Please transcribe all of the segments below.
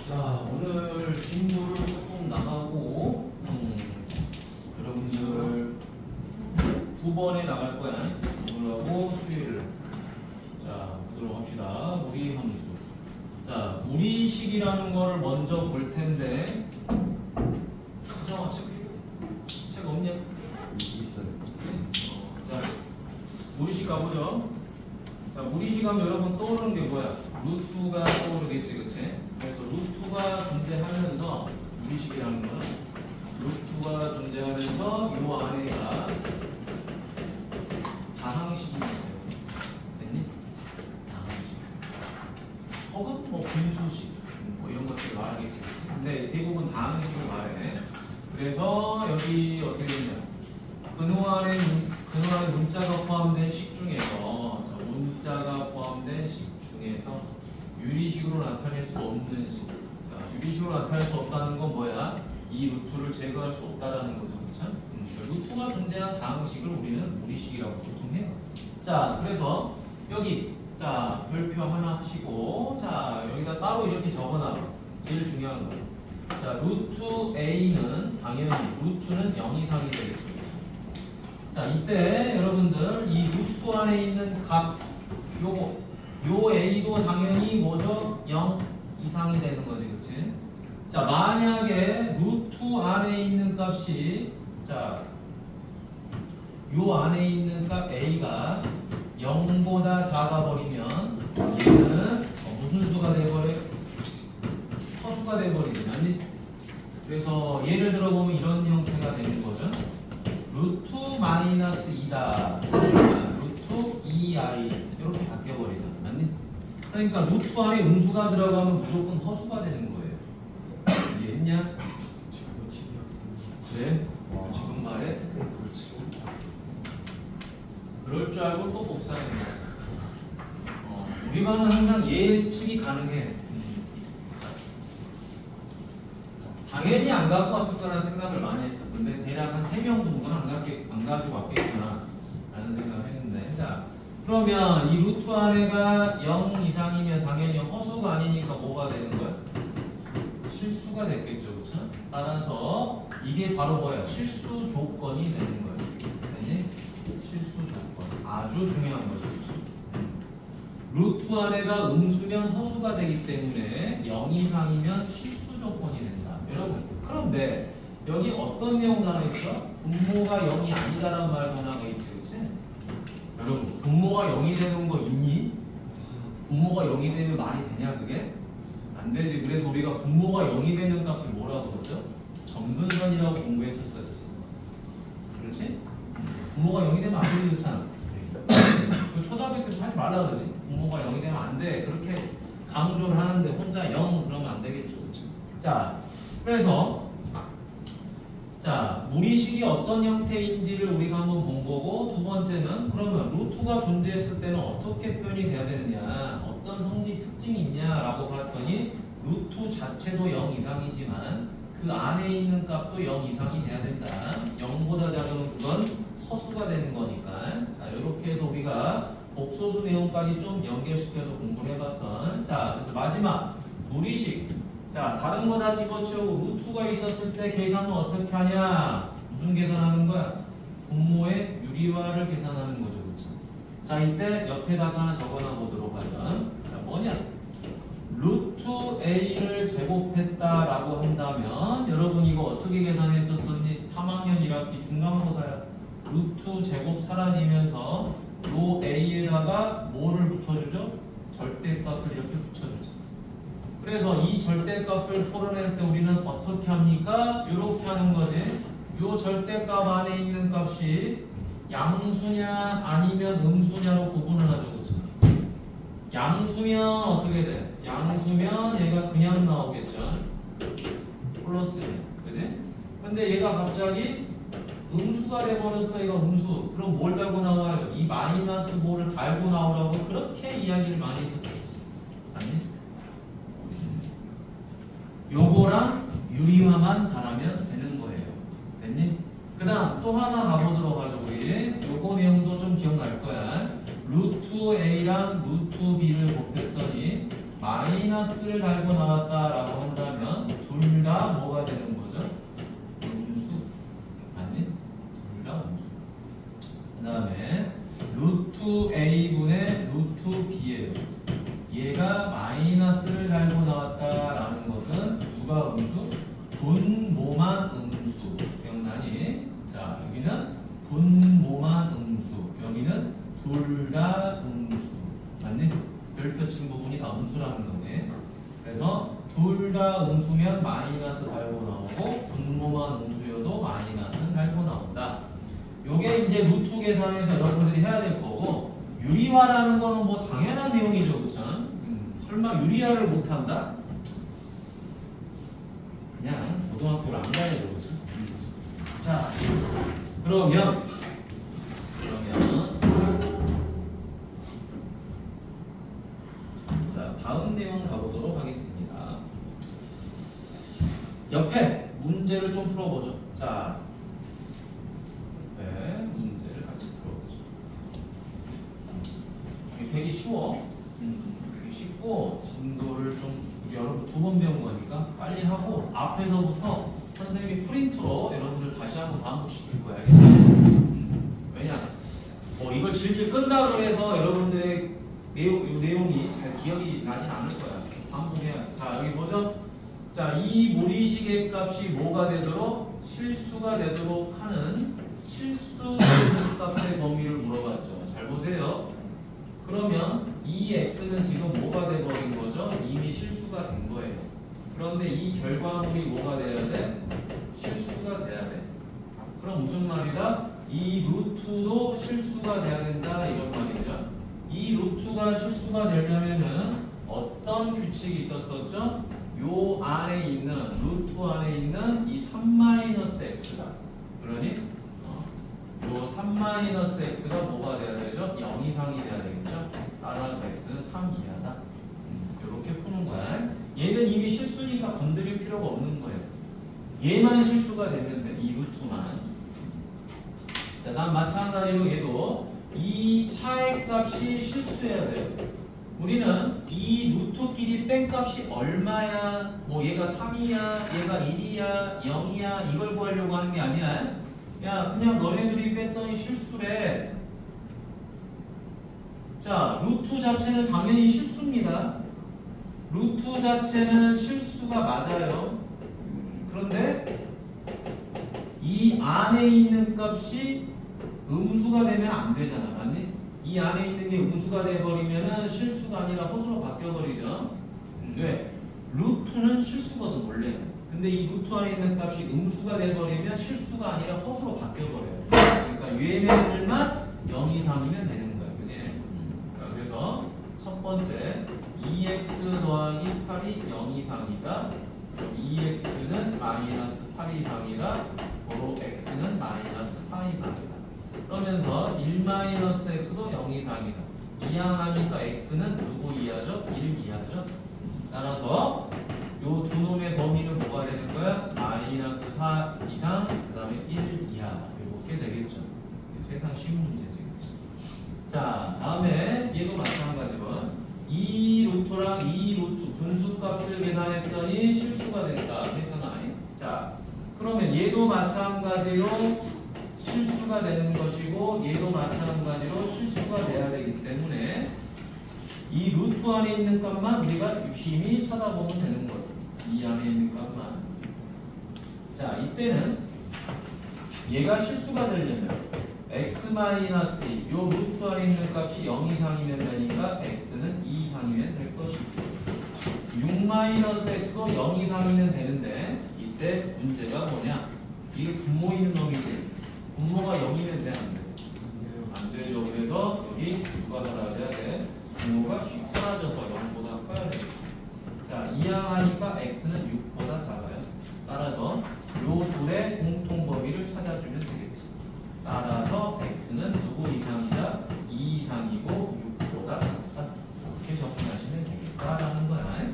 자, 오늘 진도를 조금 나가고 여러분들 두 번에 나갈 거야. 오늘하고 수요일. 자, 보도록 합시다. 우리 함수. 자, 무리식이라는 거를 먼저 볼 텐데. 수정아, 책 없냐? 있어요. 자, 무리식 가보죠. 자, 무리식 하면 여러분 떠오르는 게 뭐야? 루트가 떠오르겠지, 그치? 그래서 루트가 존재하면서 무리식이라는 거는 루트가 존재하면서 이 안에가 다항식이 있어요. 됐니? 다항식. 혹은 뭐 분수식 뭐 이런 것들 말하겠지, 그치? 근데 대부분 다항식을 말해. 그래서 여기 어떻게 되냐? 근호안에 문자가 포함된 식 중에서 문자가 포함된 식 중에서 유리식으로 나타낼 수 없는 식. 자, 유리식으로 나타낼 수 없다는 건 뭐야? 이 루트를 제거할 수 없다라는 거죠, 그렇죠? 루트가 존재한 다항식을 우리는 무리식이라고 보통 해요. 자, 그래서 여기 자 별표 하나 하시고 자 여기다 따로 이렇게 적어놔. 제일 중요한 거. 자, 루트 A는 당연히 루트는 0 이상이 되겠죠. 자, 이때 여러분들 이 루트 안에 있는 값 요 A도 당연히 뭐죠? 0 이상이 되는 거지, 그치? 자, 만약에 루트 안에 있는 값이 자, 요 안에 있는 값 A가 0보다 작아버리면 얘는 무슨 수가 돼버려? 허수가 돼버리지, 아니? 그래서 예를 들어보면 이런 형태가 되는 거죠. 루트 마이너스 2다. 루트 2i 이렇게 바뀌어버리죠. 맞니? 그러니까 루트 안에 음수가 들어가면 무조건 허수가 되는 거예요. 이해했냐? 그래? 지금 말해? 그럴 줄 알고 또 복사하는 거야. 우리만은 항상 예측이 가능해. 당연히 안 갖고 왔을 거라는 생각을 많이 했어. 근데 대략 한 3명 정도는 안 가지고 왔겠구나 라는 생각을 했는데, 자, 그러면 이 루트 안에가 0 이상이면 당연히 허수가 아니니까 뭐가 되는 거야? 실수가 됐겠죠, 그렇죠? 따라서 이게 바로 뭐야? 실수 조건이 되는 거야. 알지? 실수 조건. 아주 중요한 거죠, 그렇죠? 루트 안에가 음수면 허수가 되기 때문에 0 이상이면 실수 조건이 된다. 여러분, 그런데 여기 어떤 내용 하나 있어? 분모가 0이 아니다라는 말 하나가 있지, 그치? 여러분, 분모가 0이 되는 거 있니? 분모가 0이 되면 말이 되냐, 그게? 안 되지. 그래서 우리가 분모가 0이 되는 값을 뭐라고 그러죠? 점근선이라고 공부했었었지. 그렇지? 분모가 0이 되면 안 되지, 그렇잖아. 초등학교 때부터 하지 말라 그러지. 분모가 0이 되면 안 돼. 그렇게 강조를 하는데 혼자 0 그러면 안 되겠죠, 그렇죠? 자, 그래서 자, 무리식이 어떤 형태인지를 우리가 한번 본 거고, 두 번째는 그러면 루트가 존재했을 때는 어떻게 표현이 돼야 되느냐, 어떤 성질 특징이 있냐라고 봤더니 루트 자체도 0 이상이지만 그 안에 있는 값도 0 이상이 돼야 된다. 0보다 작으면 그건 허수가 되는 거니까. 자, 이렇게 해서 우리가 복소수 내용까지 좀 연결시켜서 공부를 해봤어. 자, 그래서 마지막 무리식. 자, 다른 거 다 집어치우고 루트가 있었을 때 계산은 어떻게 하냐? 무슨 계산하는 거야? 분모의 유리화를 계산하는 거죠, 그렇죠? 자, 이때 옆에다가 하나 적어놔 보도록 하자. 자, 뭐냐? 루트 A를 제곱했다라고 한다면 여러분 이거 어떻게 계산했었었니? 3학년 1학기 중간고사야. 루트 제곱 사라지면서 로 A에다가 뭐를 붙여주죠? 절대값을 이렇게 붙여주죠. 그래서 이 절대값을 풀어낼 때 우리는 어떻게 합니까? 이렇게 하는 거지. 이 절대값 안에 있는 값이 양수냐 아니면 음수냐로 구분을 하죠, 그렇죠? 양수면 어떻게 돼? 양수면 얘가 그냥 나오겠죠. 플러스면, 그지? 근데 얘가 갑자기 음수가 돼버렸어. 이거 음수. 그럼 뭘 달고 나와요? 이 마이너스 뭐를 달고 나오라고 그렇게 이야기를 많이 했었겠지. 아니? 요거랑 유리화만 잘하면 되는 거예요. 됐니? 그 다음 또 하나 가보도록 하죠. 우리 요거 내용도 좀 기억날 거야. 루트 A랑 루트 B를 곱했더니 마이너스를 달고 나왔다라고 한다면 둘 다 뭐가 되는 거죠? 음수. 아니? 둘 다 음수. 그 다음에 루트 A분의 루트 B예요. 얘가 마이너스를 달고 나왔다라는 것은 누가 음수? 분모만 음수. 기억나니? 자, 여기는 분모만 음수. 여기는 둘 다 음수. 맞니? 별표 친 부분이 다 음수라는 거지. 그래서 둘 다 음수면 마이너스 달고 나오고 분모만 음수여도 마이너스는 달고 나온다. 요게 이제 루트 계산에서 여러분들이 해야 될 거고, 유리화라는 거는 뭐 당연한 내용이죠, 그쵸? 설마 유리화를 못한다? 그냥 고등학교를 안 가야죠, 그쵸? 자, 그러면 자, 다음 내용 가보도록 하겠습니다. 옆에 문제를 좀 풀어보죠. 자, 옆에 문제를 같이 풀어보죠. 되게 쉬워. 되게 쉽고 진도를 좀 여러분 두 번 배운 거니까 빨리 하고 앞에서부터 선생님이 프린트로 여러분들 다시 한번 반복시킬 거야. 알겠지? 왜냐? 뭐 이걸 질질 끈다고 해서 여러분들의 내용이 잘 기억이 나진 않을 거야. 반복해야. 자, 여기 보죠? 자, 이 무리식의 값이 뭐가 되도록 실수가 되도록 하는 실수 값의 범위를 물어봤죠. 잘 보세요. 그러면 이 x는 지금 뭐가 돼버린 거죠? 이미 실수가 된 거예요. 그런데 이 결과물이 뭐가 돼야 돼? 실수가 돼야 돼. 그럼 무슨 말이다? 이 루트도 실수가 돼야 된다 이런 말이죠. 이 루트가 실수가 되려면은 어떤 규칙이 있었었죠? 요 안에 있는 루트 안에 있는 이 3-x가 그러니 요 3-x가 뭐가 돼야 되죠? 0 이상이 돼야 되겠죠? 따라서 x는 3 이하다. 이렇게 푸는 거야. 얘는 이미 실수니까 건드릴 필요가 없는 거예요. 얘만 실수가 되면 돼. 이 루트만. 자, 난 마찬가지로 얘도 이 차의 값이 실수해야 돼요. 우리는 이 루트끼리 뺀 값이 얼마야? 뭐 얘가 3이야, 얘가 1이야, 0이야 이걸 구하려고 하는 게 아니야. 야, 그냥 너네들이 뺐더니 실수래. 자, 루트 자체는 당연히 실수입니다. 루트 자체는 실수가 맞아요. 그런데 이 안에 있는 값이 음수가 되면 안 되잖아. 맞니? 이 안에 있는 게 음수가 돼버리면은 실수가 아니라 허수로 바뀌어버리죠. 왜? 루트는 실수거든, 원래. 근데 이 루트 안에 있는 값이 음수가 돼버리면 실수가 아니라 허수로 바뀌어버려요. 그러니까 얘네들만 0 이상이면 되는 거야. 그지? 자, 그래서 첫 번째 2x 더하기 8이 0 이상이다. 2x는 마이너스 8 이상이라 고로 x는 마이너스 4 이상이다. 그러면서 1-x도 0 이상이다. 이항하니까 x는 누구 이하죠? 1 이하죠. 따라서 요 두 놈의 범위는 뭐가 되는 거야? 마이너스 4 이상, 그 다음에 1 이하. 이렇게 되겠죠. 세상 쉬운 문제지. 자, 다음에 얘도 마찬가지로 이 루트랑 이 루트 분수값을 계산했더니 실수가 됐다. 했으나. 자, 그러면 얘도 마찬가지로 실수가 되는 것이고 얘도 마찬가지로 실수가 돼야 되기 때문에 이 루트 안에 있는 값만 우리가 유심히 쳐다보면 되는 거예요. 이 안에 있는 값만. 자, 이때는 얘가 실수가 되려면 x-2 요 루트 안에 있는 값이 0 이상이면 되니까 x는 2 이상이면 될 것이고 6-x도 0 이상이면 되는데 이때 문제가 뭐냐? 이게 분모 있는 놈이지. 분모가 0이면 돼? 안 돼? 안 되죠. 그래서 여기 누가 사라져야 돼? 분모가 씩 사라져서 0보다 커야 돼. 자, 이항하니까 x는 6보다 작아요. 따라서 요 둘의 공통 범위를 찾아주면 되겠지. 따라서 x는 누구 이상이다? 2 이상이고 6보다 작다. 이렇게 접근하시면 되겠다라는 거야.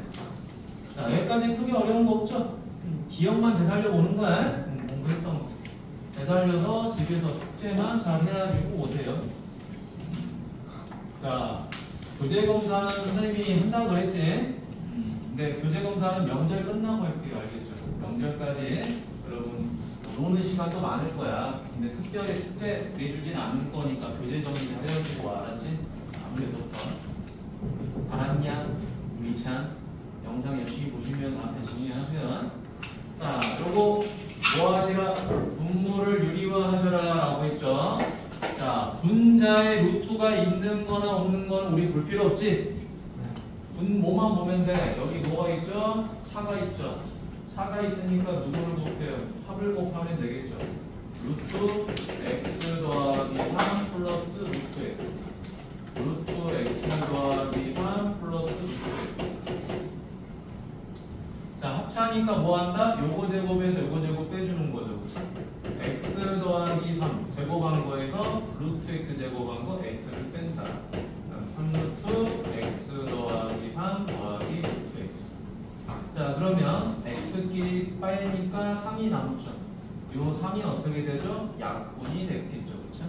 자, 여기까지 크게 어려운 거 없죠? 기억만 되살려 보는 거야. 공부했던 거. 되살려서 집에서 숙제만 잘 해가지고 오세요. 자, 교재 검사는 선생님이 한다고 그랬지? 근데 교재 검사는 명절 끝나고 할게요. 알겠죠? 명절까지 여러분 노는 시간도 많을 거야. 근데 특별히 숙제 내주진 않을 거니까 교재 정리 잘 해가지고 알았지? 다음에서부터 알았냐? 미찬 영상 열심히 보시면 앞에 정리하면 자, 요거 뭐 하시라? 분모를 유리화하셔라 라고 했죠. 자, 분자에 루트가 있는 거나 없는 건 우리 볼 필요 없지? 분모만 보면 돼. 여기 뭐가 있죠? 차가 있죠. 차가 있으니까 누구를 곱해요? 합을 곱하면 되겠죠. 루트 x 더하기 3 플러스 루트 x. 루트 x 더하기 3 플러스 루트 x. 자, 합차니까 뭐 한다? 요거 제곱에서 요거 제곱 빼주는 거죠. 그쵸? x 더하기 3 제곱한 거에서 루트 x 제곱한 거 x를 뺀다. 3루트 x 더하기 3 더하기 루트 x. 자, 그러면 x끼리 빠이니까 3이 남죠. 요 3이 어떻게 되죠? 약분이 됐겠죠. 그쵸?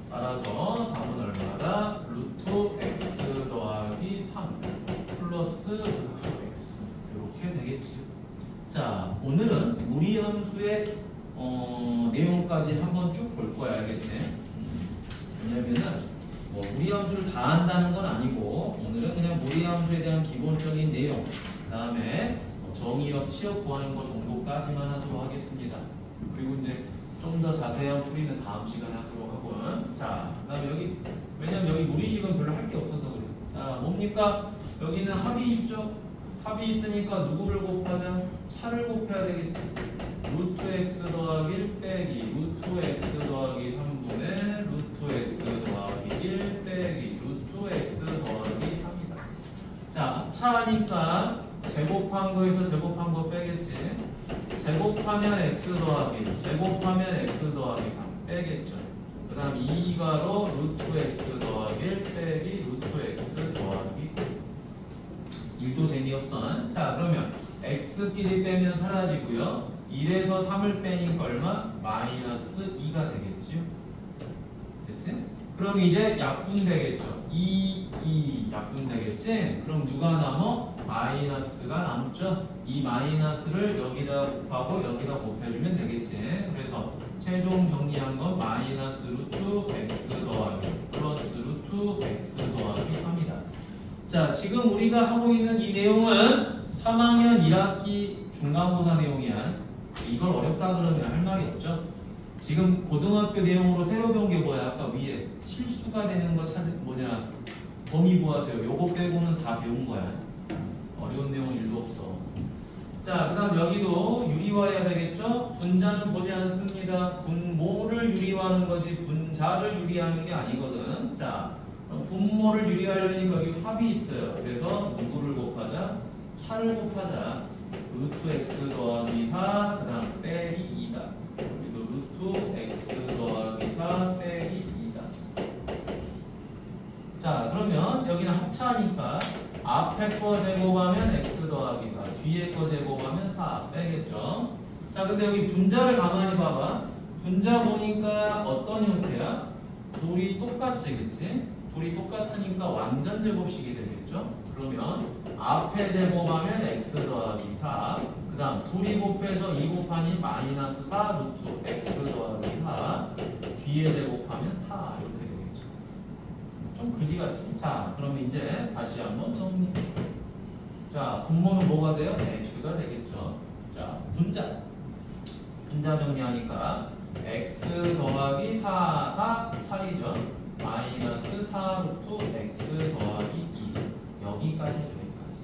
따라서 답은 얼마다? 루트 x 더하기 3 플러스 루트 x. 이렇게 되겠죠. 자, 오늘은 무리함수의 내용까지 한번 쭉 볼 거야. 알겠지? 왜냐면은 뭐 무리함수를 다 한다는 건 아니고 오늘은 그냥 무리함수에 대한 기본적인 내용 그 다음에 정의역, 치역 구하는 거 정도까지만 하도록 하겠습니다. 그리고 이제 좀 더 자세한 풀이는 다음 시간에 하도록 하고요. 자, 그 다음에 여기 왜냐면 여기 무리식은 별로 할 게 없어서 그래요. 자, 뭡니까? 여기는 합이 있죠? 합이 있으니까 누구를 곱하자? 차를 곱해야 되겠지. 루트 x 더하기 1 빼기 루트 x 더하기 3분의 루트 x 더하기 1 빼기 루트 x 더하기 3이다. 자, 합차하니까 제곱한 거에서 제곱한 거 빼겠지. 제곱하면 x 더하기 제곱하면 x 더하기 3 빼겠죠. 그 다음 2가로 루트 x 더하기 1 빼기 루트 x 더하기 3. 1도 재미없어. 자, 그러면 x끼리 빼면 사라지고요. 1에서 3을 빼니까 얼마? 마이너스 2가 되겠죠. 됐지? 그럼 이제 약분 되겠죠. 2 약분 되겠지? 그럼 누가 남어? 마이너스가 남죠. 이 마이너스를 여기다 곱하고 여기다 곱해주면 되겠지. 그래서 최종 정리한 건 마이너스 루트 x 더하기 플러스 루트 x 더하기 3이다. 자, 지금 우리가 하고 있는 이 내용은 3학년 1학기 중간고사 내용이야. 이걸 어렵다 그러면 할 말이 없죠. 지금 고등학교 내용으로 새로 배운 게 뭐야? 아까 위에 실수가 되는 거 범위 구하세요. 요거 빼고는 다 배운 거야. 어려운 내용은 1도 없어. 자, 그 다음 여기도 유리화해야 되겠죠? 분자는 보지 않습니다. 분모를 유리화하는 거지 분자를 유리하는 게 아니거든. 자, 분모를 유리하려니까 여기 합이 있어요. 그래서 누구를 곱하자? 차를 곱하자. 루트 x 더하기 4, 그 다음 빼기 2다. 그리고 루트 x 더하기 4 빼기 2다. 자, 그러면 여기는 합차니까 앞에 거 제곱하면 x 더하기 4, 뒤에 거 제곱하면 4 빼겠죠. 자, 근데 여기 분자를 가만히 봐봐. 분자 보니까 어떤 형태야? 둘이 똑같지, 그치? 둘이 똑같으니까 완전 제곱식이 되겠죠. 그러면 앞에 제곱하면 x 더하기 4, 그 다음 둘이 곱해서 2 곱하니 마이너스 4 루트 x 더하기 4, 뒤에 제곱하면 4 이렇게 되겠죠. 좀 그지같이. 자, 그럼 이제 다시 한번 정리. 자, 분모는 뭐가 돼요? x가 되겠죠. 자, 분자 정리하니까 x 더하기 4, 8이죠. 마이너스 4 루트 x 더하기 2 여기까지 여기까지.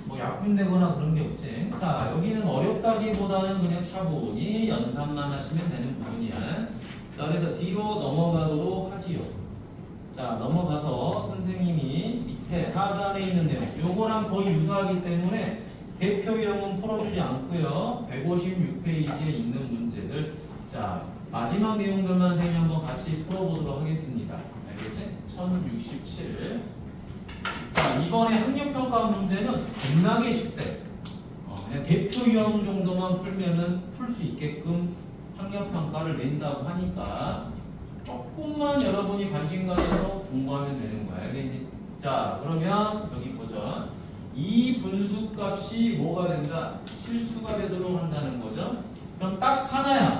뭐 약분되거나 그런 게 없지. 자, 여기는 어렵다기보다는 그냥 차분히 연산만 하시면 되는 부분이야. 자, 그래서 뒤로 넘어가도록 하지요. 자, 넘어가서 선생님이 밑에 하단에 있는 내용 요거랑 거의 유사하기 때문에 대표 유형은 풀어주지 않고요. 156페이지에 있는 문제들. 자, 마지막 내용들만 선생님이 한번 같이 풀어보도록 하겠습니다. 알겠지? 1067. 자, 이번에 학력평가 문제는 겁나게 쉽대. 그냥 대표 유형 정도만 풀면은 풀 수 있게끔 학력평가를 낸다고 하니까 조금만 여러분이 관심 가져서 공부하면 되는 거야. 알겠니? 자, 그러면 여기 보죠. 이 분수값이 뭐가 된다? 실수가 되도록 한다는 거죠. 그럼 딱 하나야.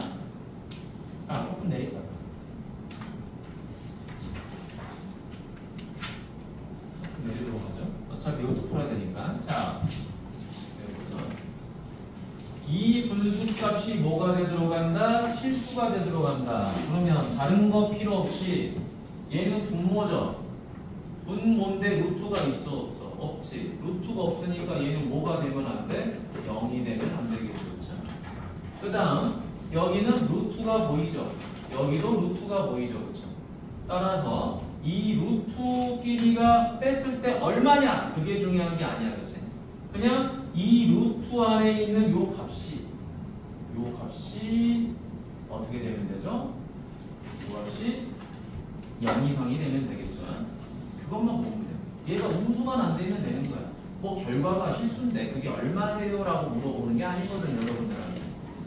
아, 조금 내릴까? 조금 내리도록 하죠. 어차피 이것도 풀어야 되니까. 자, 이 분수값이 뭐가 되도록 한다? 실수가 되도록 한다. 그러면 다른 거 필요 없이 얘는 분모죠. 분모인데 루트가 있어 없어? 없지. 루트가 없으니까 얘는 뭐가 되면 안 돼? 0이 되면 안 되겠죠. 그 다음 여기는 루트가 보이죠. 여기도 루트가 보이죠. 그렇죠? 따라서 이 루트끼리가 뺐을 때 얼마냐? 그게 중요한 게 아니야. 그치? 그냥 이 루트 안에 있는 요 값이 어떻게 되면 되죠? 요 값이 0 이상이 되면 되겠죠. 그것만 보면 돼요. 얘가 음수만 안 되면 되는 거야. 뭐 결과가 실수인데 그게 얼마세요? 라고 물어보는 게 아니거든 여러분들한테.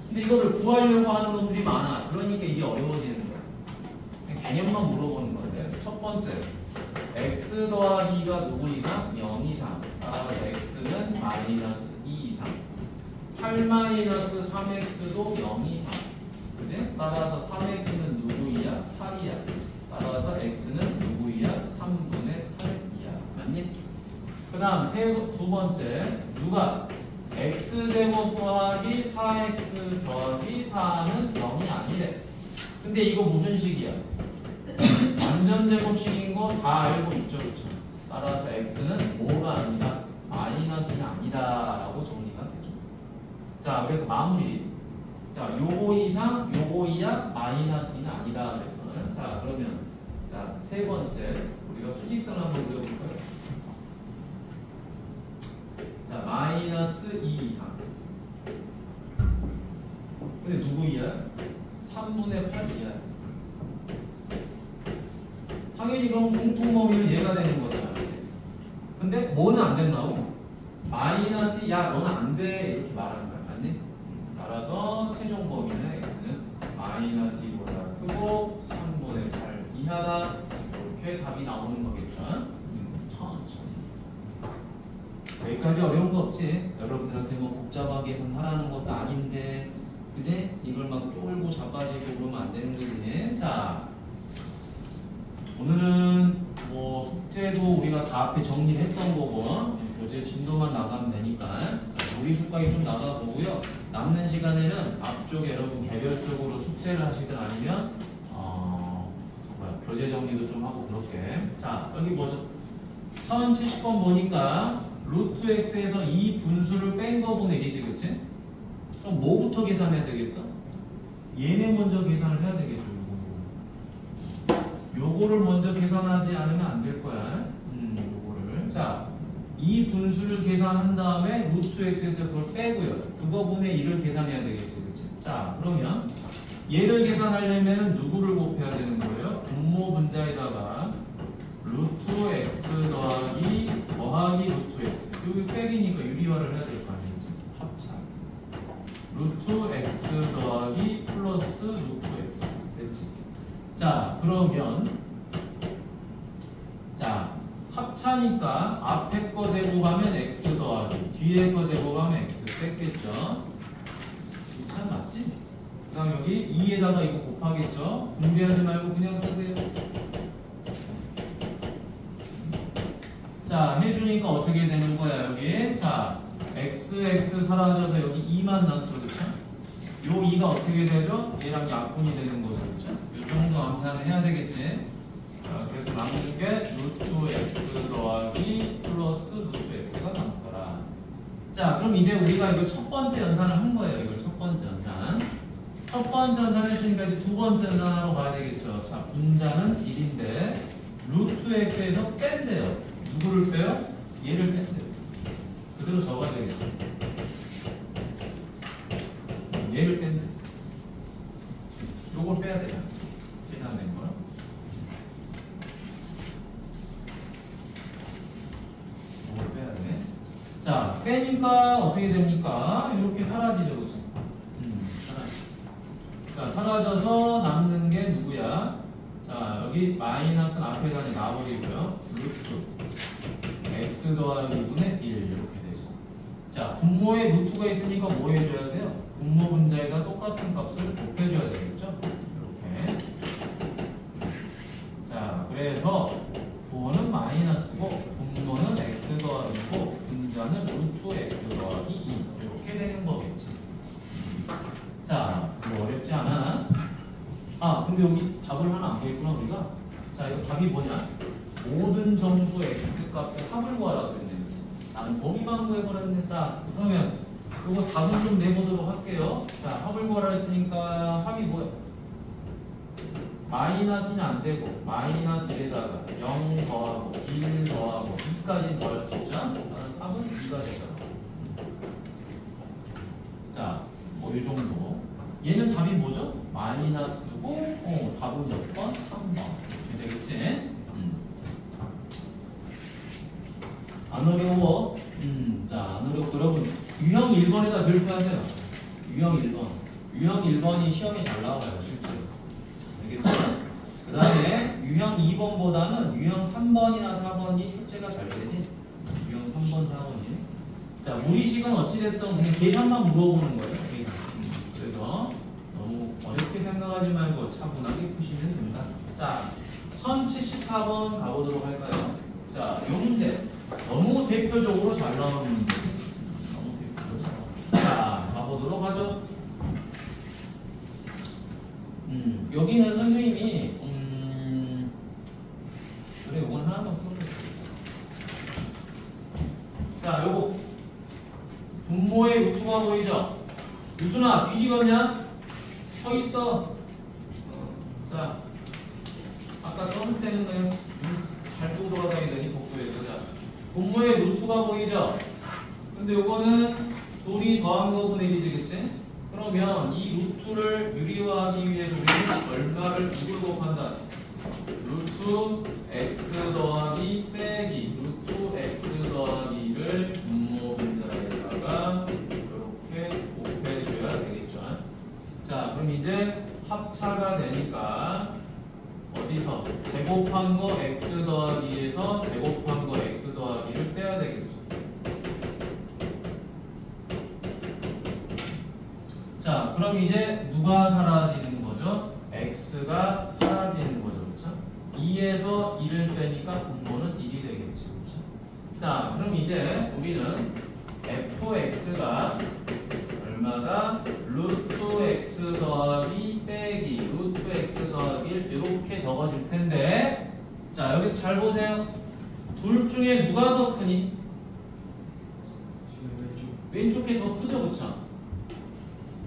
근데 이거를 구하려고 하는 놈들이 많아. 그러니까 이게 어려워지는 거야. 개념만 물어보는 건데 첫 번째 x 더하기가 누구 이상? 0 이상. 따라서 x는 마이너스 2 이상. 8 마이너스 3x도 0 이상. 그지? 따라서 3x는 누구이야? 8이야. 따라서 x는 누구이야? 3분의 8이야. 맞니? 그 다음 두 번째 누가? x제곱 더하기 4x 더하기 4는 0이 아니래. 근데 이거 무슨 식이야? 완전 제곱식인 거 다 알고 있죠, 그렇죠? 따라서 x는 뭐가 아니다, 마이너스는 아니다 라고 정리가 되죠. 자, 그래서 마무리. 자, 요거 이상, 요거 이하, 마이너스는 아니다 그랬어. 자, 그러면 자, 세 번째 우리가 수직선 한번 그려볼까요? 자, 마이너스 2 이상. 근데 누구 이하? 3분의 8 이하. 당연히 그럼 공통범위는 얘가 되는 거잖아. 그치? 근데 뭐는 안 된다고? 마이너스 야 너는 안 돼 이렇게 말하는 거야. 맞니? 따라서 최종 범위는 x는 마이너스 2보다 크고 3분의 8 이하다. 이렇게 답이 나오는 거겠죠. 천천히. 여기까지 어려운 거 없지? 여러분들한테 뭐 복잡하게 해석하라는 것도 아닌데 그지? 이걸 막 쫄고 자빠지고 그러면 안 되는 거지. 자, 오늘은 뭐 숙제도 우리가 다 앞에 정리를 했던 거고 교재 진도만 나가면 되니까 자, 우리 숙각이 좀 나가보고요. 남는 시간에는 앞쪽에 여러분 개별적으로 숙제를 하시든 아니면 교재 정리도 좀 하고 그렇게. 자, 여기 뭐죠? 1070번 보니까 루트 x에서 이 분수를 뺀 거분의 얘기지, 그치? 그럼 뭐부터 계산해야 되겠어? 얘네 먼저 계산을 해야 되겠죠. 요거를 먼저 계산하지 않으면 안 될 거야. 요거를. 자, 이 분수를 계산한 다음에 루트 x에서 그걸 빼고요. 그거분의 1을 계산해야 되겠지, 그치? 자, 그러면 얘를 계산하려면 누구를 곱해야 되는 거예요? 분모 분자에다가 루트 x 더하기 루트 x. 여기 빼기니까 유리화를 해야 될 거 아니겠지? 합차. 루트 x 더하기 플러스 루트 x. 됐지? 자, 그러면 자, 합차니까 앞에 거 제곱하면 x 더하기 뒤에 거 제곱하면 x 뺐겠죠? 참 맞지? 그 다음 여기 2에다가 이거 곱하겠죠? 분배하지 말고 그냥 쓰세요. 자, 해주니까 어떻게 되는 거야 여기? 자, x 사라져서 여기 2만 남죠, 그렇죠? 요 2가 어떻게 되죠? 얘랑 약분이 되는 거죠, 그렇죠? 요 정도 암산을 해야 되겠지? 자, 그래서 남는 게 루트 x 더하기 플러스 루트 x가 남더라. 자, 그럼 이제 우리가 이거 첫 번째 연산을 한 거예요. 이걸 첫 번째 연산. 첫 번째 연산 했으니까 이제 두 번째 연산하러 가야 되겠죠. 자, 분자는 1인데 루트 x에서 뺀대요. 누구를 빼요? 얘를 뺀대요. 그대로 적어야 되겠죠. 얘를 뺀대. 요걸 빼야 돼요. 계산된 거. 요걸 빼야 돼. 자, 빼니까 어떻게 됩니까? 이렇게 사라지죠, 그렇죠? 사라져. 자, 사라져서 남는 게 누구야? 여기 마이너스는 앞에다 놔버리고요. 루트 x 더하기 2분의 1 이렇게 되죠. 자, 분모에 루트가 있으니까 뭐 해줘야 돼요? 분모 분자에다 똑같은 값을 곱해줘야 되겠죠? 이렇게. 자, 그래서 부호는 마이너스고 분모는 x 더하기고 분자는 루트 x 더하기 2 이렇게 되는 거겠지. 자, 이거 어렵지 않아? 아, 근데 여기 답을 하나 안 보였구나 우리가. 자, 이거 답이 뭐냐? 모든 정수 x 값의 합을 구하라고 그랬는데 나는 범위만 구해버렸네. 자, 그러면 이거 답은 좀 내보도록 할게요. 자, 합을 구하라 했으니까 합이 뭐야? 마이너스는 안 되고 마이너스에다가 0 더하고 1 더하고 2까지 더할 수 있죠? 나는 답은 2가 되잖아. 자, 뭐 이 정도. 얘는 답이 뭐죠? 마이너스고 답은 몇 번? 3번 이렇게 되겠지? 안 어려워. 자, 안 어려워. 여러분 유형 1번에다 별표하세요. 유형 1번. 유형 1번이 시험에 잘 나와요 실제로. 알겠죠? 그 다음에 유형 2번보다는 유형 3번이나 4번이 출제가 잘 되지. 유형 3번, 4번이. 자, 무리식은 어찌됐든 그냥 계산만 물어보는 거예요. 계산. 그래서 너무 어렵게 생각하지 말고 차분하게 푸시면 됩니다. 자, 1074번 가보도록 할까요? 자, 이 문제 너무 대표적으로 잘 나오는 문제. 너무 대표적으로 잘 나오는 문제. 자, 가보도록 하죠. 여기는 선생님이 그래, 이건 하나만 풀어볼게요. 자, 요거 분모의 루트가 보이죠? 유순아, 뒤집었냐? 서 있어. 자, 아까 떠는 때는 그냥 잘 보고 돌아다니더니 복도에서. 자, 분모의 루트가 보이죠? 근데 요거는 둘이 더한 거분의 1이지, 그치? 그러면 이 루트를 유리화하기 위해서 우리는 얼마를 누굴 곱한다? 루트 x 더하기 빼기 루트 x 더하기를 분모 분자에다가 이렇게 곱해줘야 되겠죠. 자, 그럼 이제 합차가 되니까 어디서 제곱한 거 x 더하기에서 제곱한 거 x 더하기를 빼야 되겠죠. 자, 그럼 이제 누가 사라지는 거죠? x가 사라지는 거죠. 그렇죠? 2에서 1을 빼니까 분모는 1이 되겠죠. 그렇죠? 자, 그럼 이제 우리는 fx가 얼마다? 루트 x 더하기 빼기 루트 x 더하기 1 이렇게 적어질 텐데, 자, 여기서 잘 보세요. 둘 중에 누가 더 크니? 왼쪽이 더 크죠, 그렇죠?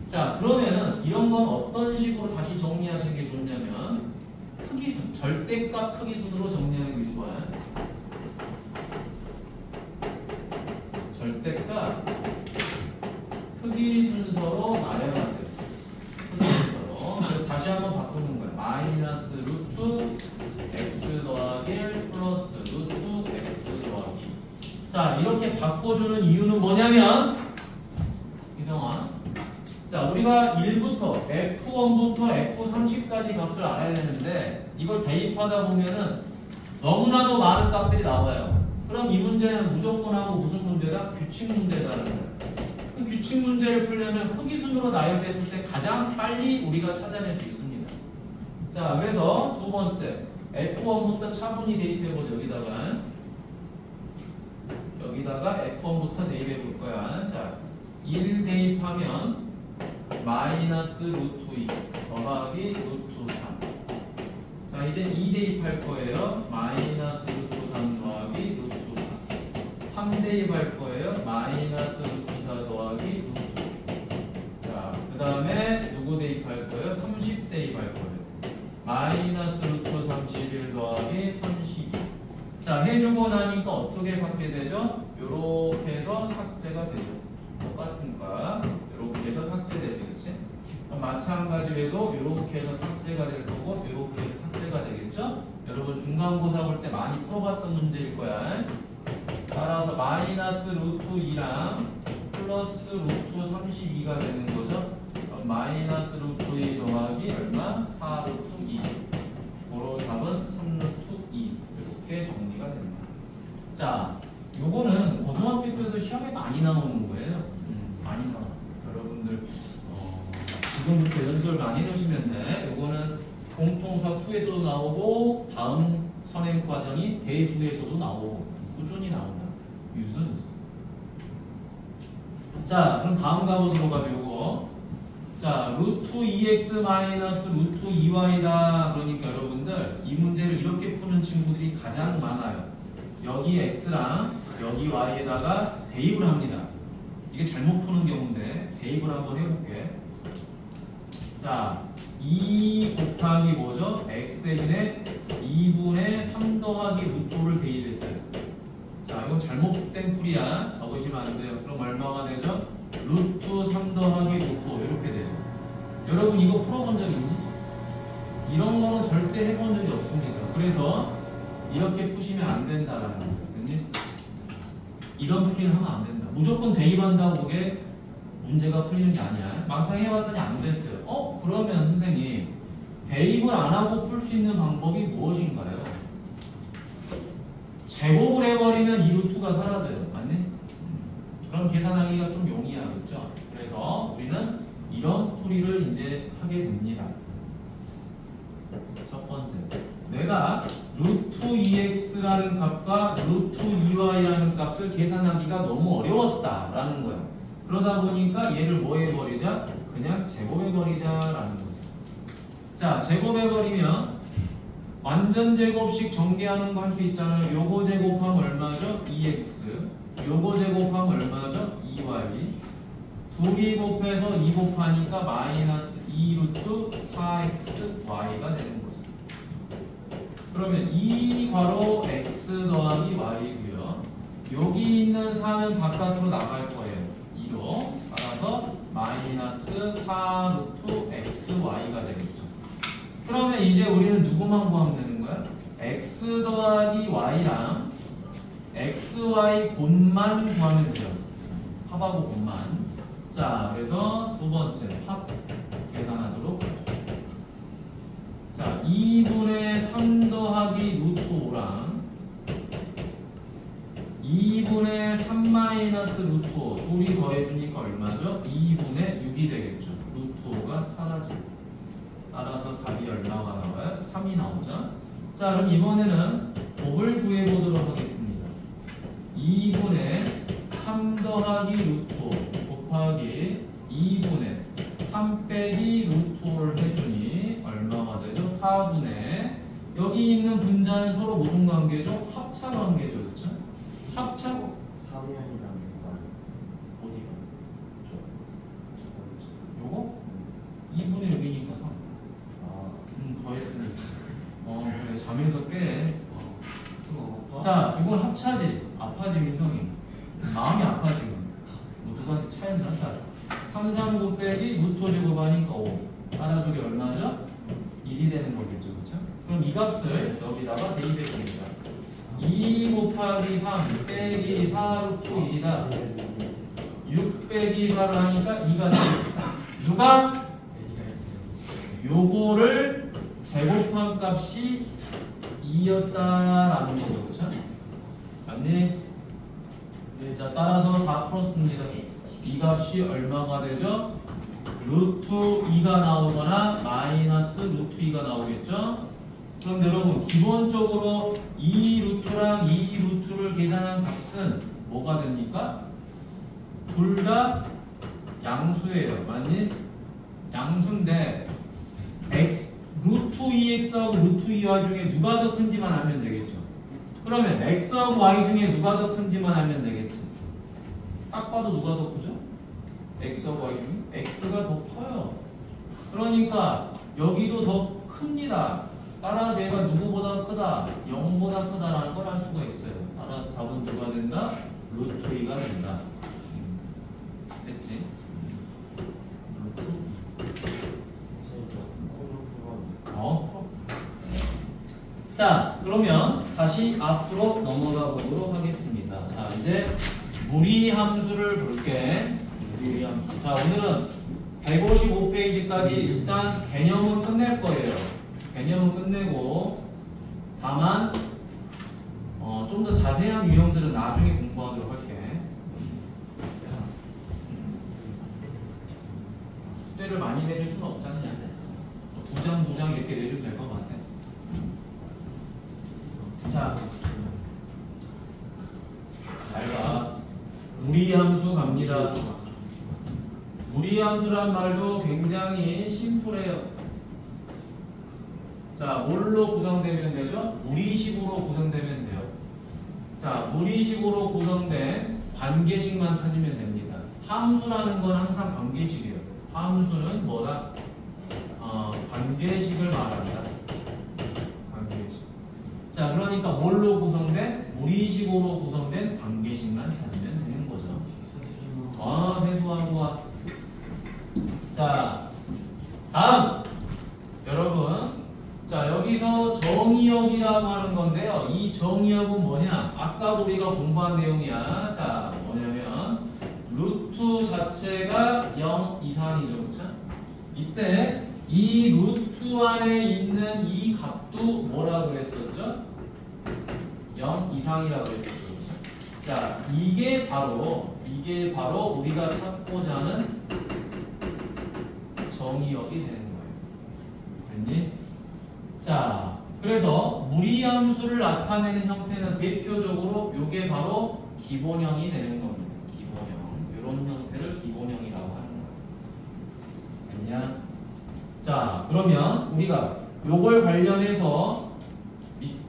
자, 그러면은 이런 건 어떤 식으로 다시 정리하시는 게 좋냐면 크기순, 절대값 크기순으로 정리하는 게 좋아요. 절대값 크기 순서로 나열하세요. 크기 순서로. 그래서 다시 한번 바꾸는 거예요. 마이너스 루트 x 더하기 1 플러스 루트 x 더하기. 자, 이렇게 바꿔주는 이유는 뭐냐면, 이성아, 자, 우리가 1부터 F1부터 F30까지 값을 알아야 되는데 이걸 대입하다 보면은 너무나도 많은 값들이 나와요. 그럼 이 문제는 무조건 하고 무슨 문제다? 규칙 문제다라는 거예요. 규칙 문제를 풀려면 크기순으로 나열됐을 때 가장 빨리 우리가 찾아낼 수 있습니다. 자, 그래서 두 번째 F1부터 차분히 대입해보죠. 여기다가 F1부터 대입해볼 거야. 자, 1 대입하면 마이너스 루트 2 더하기 루트 3. 자, 이제 2 대입할 거예요. 마이너스 루트 3 더하기 루트 4. 3 대입할 거예요. 마이너스 루트 4 더하기 루트 5. 자, 그 다음에 누구 대입할 거예요? 30 대입할 거예요. 마이너스 루트 31 더하기 32. 자, 해주고 나니까 어떻게 삭제 되죠? 요렇게 해서 삭제가 되죠. 똑같은 거 이렇게 해서 삭제되지, 그치? 마찬가지로 이렇게 해서 삭제가 될 거고 이렇게 해서 삭제가 되겠죠? 여러분 중간고사 볼 때 많이 풀어봤던 문제일 거야. 따라서 마이너스 루트 2랑 플러스 루트 32가 되는 거죠? 마이너스 루트 2 더하기 얼마? 4 루트 2. 도로 답은 3루트 2 이렇게 정리가 됩니다. 자, 요거는 고등학교 때도 시험에 많이 나오는 거예요. 많이 나와. 여러분들 지금부터 연습을 많이 해주시면 돼. 요거는 공통수학 2에서도 나오고 다음 선행 과정이 대수에서도 나오고 꾸준히 나온다. 유순스. 자, 그럼 다음 가보도록 하죠. 요거. 자, 루트 2x 마이너스 루트 2y다. 그러니까 여러분들 이 문제를 이렇게 푸는 친구들이 가장 많아요. 여기 x랑 여기 y에다가 대입을 합니다. 이게 잘못 푸는 경우인데 대입을 한번 해볼게. 자, 2 곱하기 뭐죠? x 대신에 2분의 3 더하기 루트를 대입했어요. 자, 이건 잘못된 풀이야. 적으시면 안 돼요. 그럼 얼마가 되죠? 루트 3 더하기 루트 이렇게 되죠. 여러분 이거 풀어본 적 있니? 이런 거는 절대 해본 적이 없습니다. 그래서 이렇게 푸시면 안 된다라는 거예요. 이런 풀이는 하면 안 된다. 무조건 대입한다고 그게 문제가 풀리는 게 아니야. 막상 해봤더니 안 됐어요. 그러면 선생님 대입을 안 하고 풀 수 있는 방법이 무엇인가요? 제곱을 해버리면 이 루트가 사라져요. 맞니? 그럼 계산하기가 좀 용이하겠죠. 그래서 우리는 이런 풀이를 이제 하게 됩니다. 첫 번째, 내가 루트 2x라는 값과 루트 2y라는 값을 계산하기가 너무 어려웠다라는 거야. 그러다 보니까 얘를 뭐 해버리자? 그냥 제곱해버리자라는 거죠. 자, 제곱해버리면 완전 제곱식 전개하는 거 할 수 있잖아요. 요거 제곱하면 얼마죠? 2x. 요거 제곱하면 얼마죠? 2y. 둘이 곱해서 2 곱하니까 마이너스 2 루트 4xy가 되는 거죠. 그러면 2 괄호 x 더하기 y고요. 여기 있는 4는 바깥으로 나갈 거예요. 2로. 따라서 마이너스 4 루트 xy가 되겠죠. 그러면 이제 우리는 누구만 구하면 되는 거야? x 더하기 y랑 xy 곱만 구하면 돼요. 합하고 곱만. 자, 그래서 두 번째 합 계산하도록 하죠. 자, 2분의 3 더하기 루트 5랑 2분의 3 마이너스 루트 5 둘이 더해주니까 얼마죠? 2분의 6이 되겠죠. 루트 5가 사라지고. 따라서 답이 얼마가 나와요? 3이 나오죠. 자, 그럼 이번에는 곱을 구해보도록 하겠습니다. 2분의 3 더하기 루트 5 곱하기 2분의 3 빼기 루트 5를 해주니 얼마가 되죠? 4분의 여기 있는 분자는 서로 무슨 관계죠? 합차 관계죠. 그렇죠? 합차 3이랑 6가 어디가? 요거? 2분의 6이니까 3. 더했으니까. 그래. 잠에서 깨. 자, 이건 합차지. 아파지, 민성이. 마음이 아파, 지금. 뭐 누구한테 차였나? 자, 3, 3 곱빼기 루트 제곱하니까 5. 따라서 이게 얼마죠? 1이 되는 거겠죠. 그쵸? 그럼 이 값을 여기다가 대입해 봅니다. 2 곱하기 3 빼기 4 루트 1이다. 6 빼기 4를 하니까 2가 됩니다. 누가? 요거를 제곱한 값이 2였다라는 거죠. 그렇죠? 맞니? 자, 따라서 다 풀었습니다. 이 값이 얼마가 되죠? 루트 2가 나오거나 마이너스 루트 2가 나오겠죠? 그럼 여러분 기본적으로 이 루트랑 이 루트를 계산한 값은 뭐가 됩니까? 둘 다 양수예요. 맞니? 양수인데 x 루트 2x하고 루트 2y 중에 누가 더 큰지만 알면 되겠죠. 그러면 x하고 y 중에 누가 더 큰지만 알면 되겠지. 딱 봐도 누가 더 크죠? x하고 y 중에 x가 더 커요. 그러니까 여기도 더 큽니다. 따라서 얘가 누구보다 크다? 0보다 크다라는 걸 알 수가 있어요. 따라서 답은 누가 된다? 루트 2가 된다. 됐지? 자, 그러면 다시 앞으로 넘어가 보도록 하겠습니다. 자, 이제 무리함수를 볼게. 무리함수. 자, 오늘은 155페이지까지 일단 개념은 끝낼 거예요. 개념은 끝내고 다만 좀 더 자세한 유형들은 나중에 공부하도록 할게. 숙제를 많이 내줄 수는 없지 않냐? 두 장 이렇게 내주면 될 것 같아. 자, 잘 봐. 무리함수 갑니다. 무리함수란 말도 굉장히 심플해요. 자, 뭘로 구성되면 되죠? 무리식으로 구성되면 돼요. 자, 무리식으로 구성된 관계식만 찾으면 됩니다. 함수라는 건 항상 관계식이에요. 함수는 뭐다? 관계식을 말한다. 관계식. 자, 그러니까 뭘로 구성된? 무리식으로 구성된 관계식만 찾으면 되는 거죠. 세수하고 와. 자, 다음 여러분, 자 여기서 정의역이라고 하는 건데요. 이 정의역은 뭐냐? 아까 우리가 공부한 내용이야. 자, 뭐냐면 루트 자체가 0 이상이죠, 그렇죠? 이때 이 루트 안에 있는 이 값도 뭐라 그랬었죠? 0 이상이라고 그랬었죠, 그렇죠? 자, 이게 바로 우리가 찾고자 하는 정의역이 되는 거예요. 됐니? 자, 그래서 무리함수를 나타내는 형태는 대표적으로 이게 바로 기본형이 되는 겁니다. 기본형. 이런 형태를 기본형이라고 하는 거예요. 됐냐? 자, 그러면 우리가 요걸 관련해서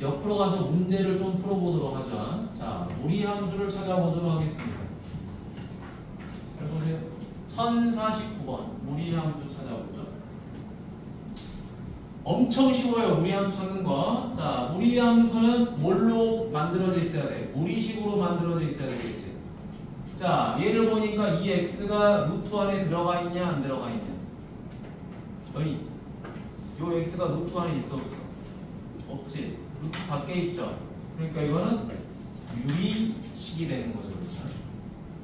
옆으로 가서 문제를 좀 풀어보도록 하죠. 자, 무리함수를 찾아보도록 하겠습니다. 잘 보세요. 1049번 무리함수 찾아보죠. 엄청 쉬워요. 무리함수 찾는 거. 자, 무리함수는 뭘로 만들어져 있어야 돼? 무리식으로 만들어져 있어야 되겠지. 자, 얘를 보니까 이 x가 루트 안에 들어가 있냐 안 들어가 있냐? 요 x가 루트 안에 있어 없어? 없지. 루트 밖에 있죠. 그러니까 이거는 유리식이 되는 거죠. 그렇죠?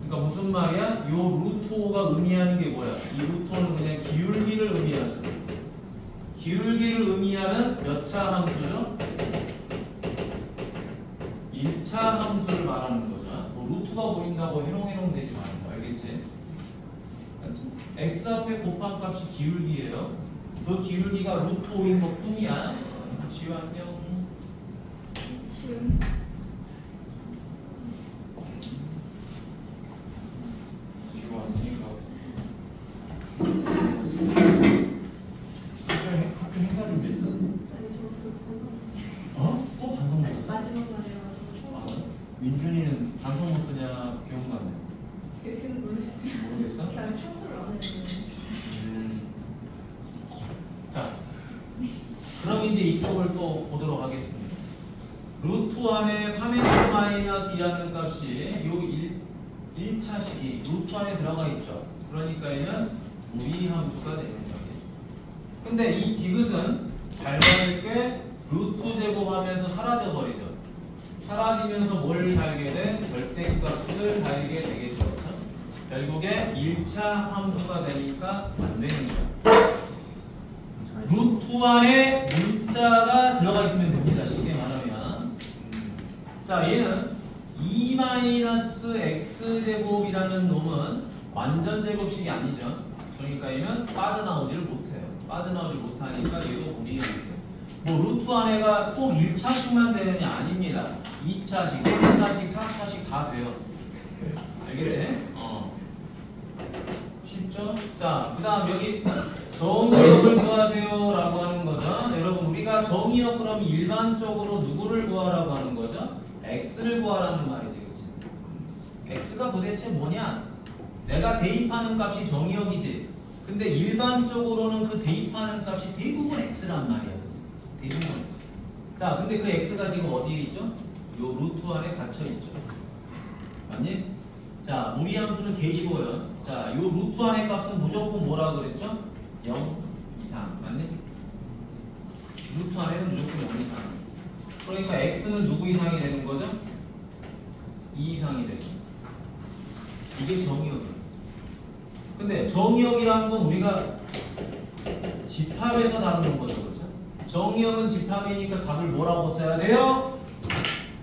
그러니까 무슨 말이야? 요 루트 5가 의미하는 게 뭐야? 이 루트 5는 그냥 기울기를 의미하죠. 기울기를 의미하는 몇 차 함수죠? 1차 함수를 말하는 거죠. 뭐 루트가 보인다고 해롱해롱 되지 말고, 알겠지? x 앞에 곱한 값이 기울기예요. 그 기울기가 루트 5인 것 뿐이야. 지우 안녕. 지우. 지우 왔으니까. 학교 행사 준비했어? 아니 저그 반성. 또 반성 못 썼어? 마지막 날이라서 총. 민준이는 반성 못 쓰냐 기억나네. 그렇게는 모르겠어요. 모르겠어? 그냥 청소를 안 했는데. 자, 그럼 이제 이쪽을 또 보도록 하겠습니다. 루트 안에 3x-2라는 값이 요 1차식이 루트 안에 들어가 있죠. 그러니까 얘는 무리함수가 되는 거죠. 근데 이 디귿은 잘 받을 게 루트 제곱하면서 사라져 버리죠. 사라지면서 뭘 달게 돼? 절대값을 달게 되겠죠. 그렇죠? 결국에 1차 함수가 되니까 안 되는 거야. 루트 안에 문자가 들어가 있으면 됩니다. 쉽게 말하면. 자, 얘는 2-x제곱이라는 놈은 완전 제곱식이 아니죠. 그러니까 얘는 빠져나오지를 못해요. 빠져나오지 못하니까 얘도 무리함수예요. 뭐 루트 안에가 꼭 1차식만 되느냐? 아닙니다. 2차식, 3차식, 4차식 다 돼요. 알겠지? 쉽죠? 자, 그 다음 여기 정의역을 구하세요 라고 하는 거죠. 여러분, 우리가 정의역 그러면 일반적으로 누구를 구하라고 하는 거죠? x를 구하라는 말이지. 그치? x가 도대체 뭐냐? 내가 대입하는 값이 정의역이지. 근데 일반적으로는 그 대입하는 값이 대부분 x란 말이야. 대부분 x. 자, 근데 그 x가 지금 어디에 있죠? 요 루트 안에 갇혀 있죠. 맞니? 자, 무리함수는 계시고요. 자, 요 루트 안의 값은 무조건 뭐라 그랬죠? 0 이상. 맞니? 루트 안에는 무조건 0 이상. 그러니까 x는 누구 이상이 되는 거죠? 2 이상이 되죠. 이게 정의역이에요. 근데 정의역이라는 건 우리가 집합에서 다루는 거죠. 그렇죠? 정의역은 집합이니까 답을 뭐라고 써야 돼요?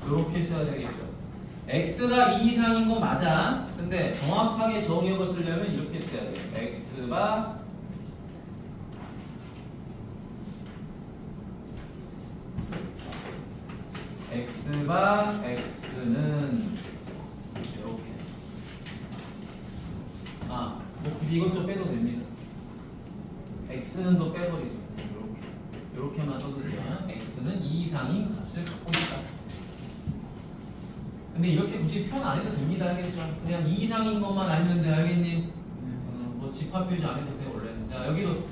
이렇게 써야 되겠죠. x가 2 이상인 건 맞아. 근데 정확하게 정의역을 쓰려면 이렇게 써야 돼요. x가 x는 이렇게. 뭐 굳이 이것도 빼도 됩니다. x는 또 빼버리죠. 이렇게만 써도 돼요. x는 2 이상인 값을 갖고 있다. 근데 이렇게 굳이 표현 안 해도 됩니다. 알겠죠? 그냥 2 이상인 것만 알면 돼. 알겠니? 뭐 집합 표시 안 해도 돼 원래는. 자 여기도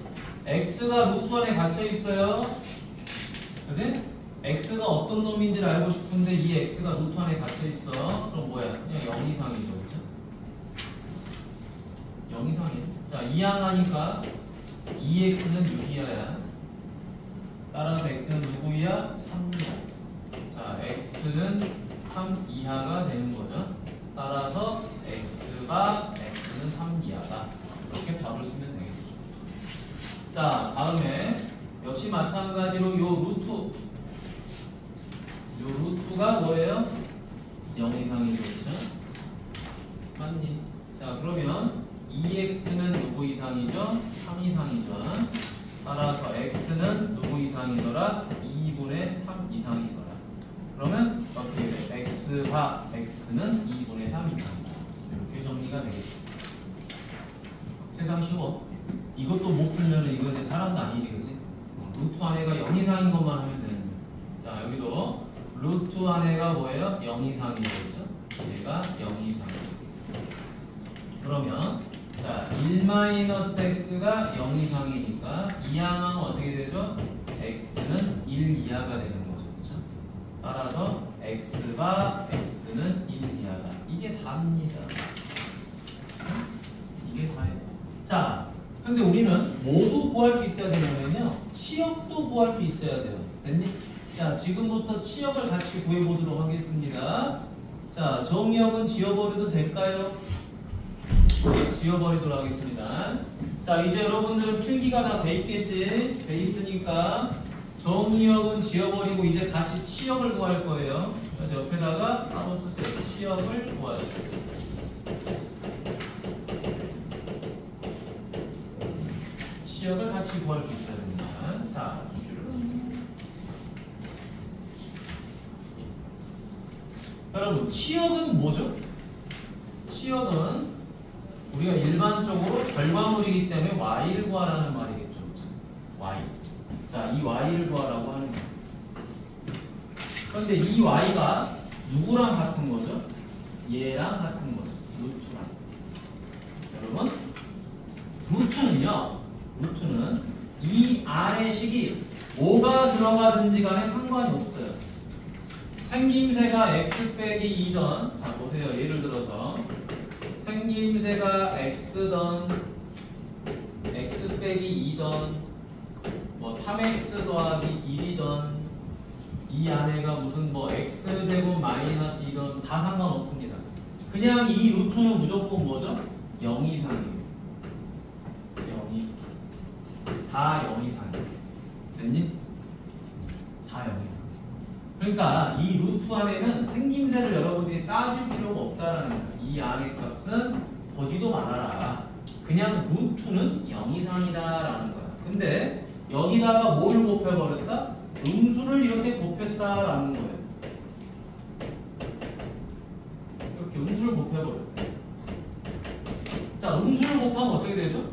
x가 루트 안에 갇혀 있어요. 그지? x가 어떤 놈인지를 알고 싶은데 이 x가 루트 안에 갇혀 있어. 그럼 뭐야? 그냥 0 이상이죠, 그렇죠? 0 이상이에요. 자 이항하니까 2x는 6이하야. 따라서 x는 누구이야? 3이야. 자 x는 3 이하가 되는 거죠. 따라서 x는 3 이하다. 이렇게 답을 쓰면 되겠죠. 자 다음에 역시 마찬가지로 요 루트가 뭐예요? 0 이상이죠, 그렇죠? 맞니? 자 그러면 2x는 누구 이상이죠? 3 이상이죠. 따라서 x는 누구 이상이더라? 2분의 3 이상이더라. 그러면 어떻게 돼? x와 x는 2분의 3 이상이다. 이렇게 정리가 되겠죠. 세상 쉬워. 이것도 못 풀면은 이거 이제 사람도 아니지, 그치? 루트 안에가 0 이상인 것만 하면 되는데. 자 여기도 루트 안에가 뭐예요? 0 이상이죠, 그렇죠? 얘가 0 이상. 그러면 자 1-x가 0 이상이니까 이항하면 어떻게 되죠? x는 1 이하가 되는 거죠, 그렇죠? 따라서 x가 x는 1 이하다. 이게 답입니다. 이게 다예요. 자, 근데 우리는 뭐도 구할 수 있어야 되냐면요, 치역도 구할 수 있어야 돼요. 됐니? 자, 지금부터 치역을 같이 구해보도록 하겠습니다. 자, 정의역은 지워버려도 될까요? 네, 지워버리도록 하겠습니다. 자, 이제 여러분들은 필기가 다 돼 있겠지? 돼 있으니까 정의역은 지워버리고 이제 같이 치역을 구할 거예요. 그래서 옆에다가 따로 쓰세요. 치역을 구하시오. 치역을 같이 구할 수 있어야 됩니다. 자, 여러분, 치역은 뭐죠? 치역은 우리가 일반적으로 결과물이기 때문에 y를 구하라는 말이겠죠. y. 자, 이 y를 구하라고 하는 거예요. 그런데 이 y가 누구랑 같은 거죠? 얘랑 같은 거죠. 루트랑. 여러분, 루트는 이 안의 식이 뭐가 들어가든지 간에 상관이 없어요. 생김새가 x 빼기 2던, 자 보세요. 예를 들어서 생김새가 x던 x 빼기 2던 뭐 3x 더하기 1이던 이 안에가 무슨 뭐 x제곱 마이너스 2던 다 상관없습니다. 그냥 이 루트는 무조건 뭐죠? 0 이상이에요. 0 이상. 다 0 이상이에요. 됐니? 다 0 이상. 그러니까 이 루트 안에는 생김새를 여러분들이 따질 필요가 없다라는 거예요. 이 안의 값은 보지도 말아라. 그냥 루트는 0 이상이다라는 거야. 근데 여기다가 뭘 곱해버렸다? 음수를 이렇게 곱했다라는 거예요. 이렇게 음수를 곱해버렸다. 자, 음수를 곱하면 어떻게 되죠?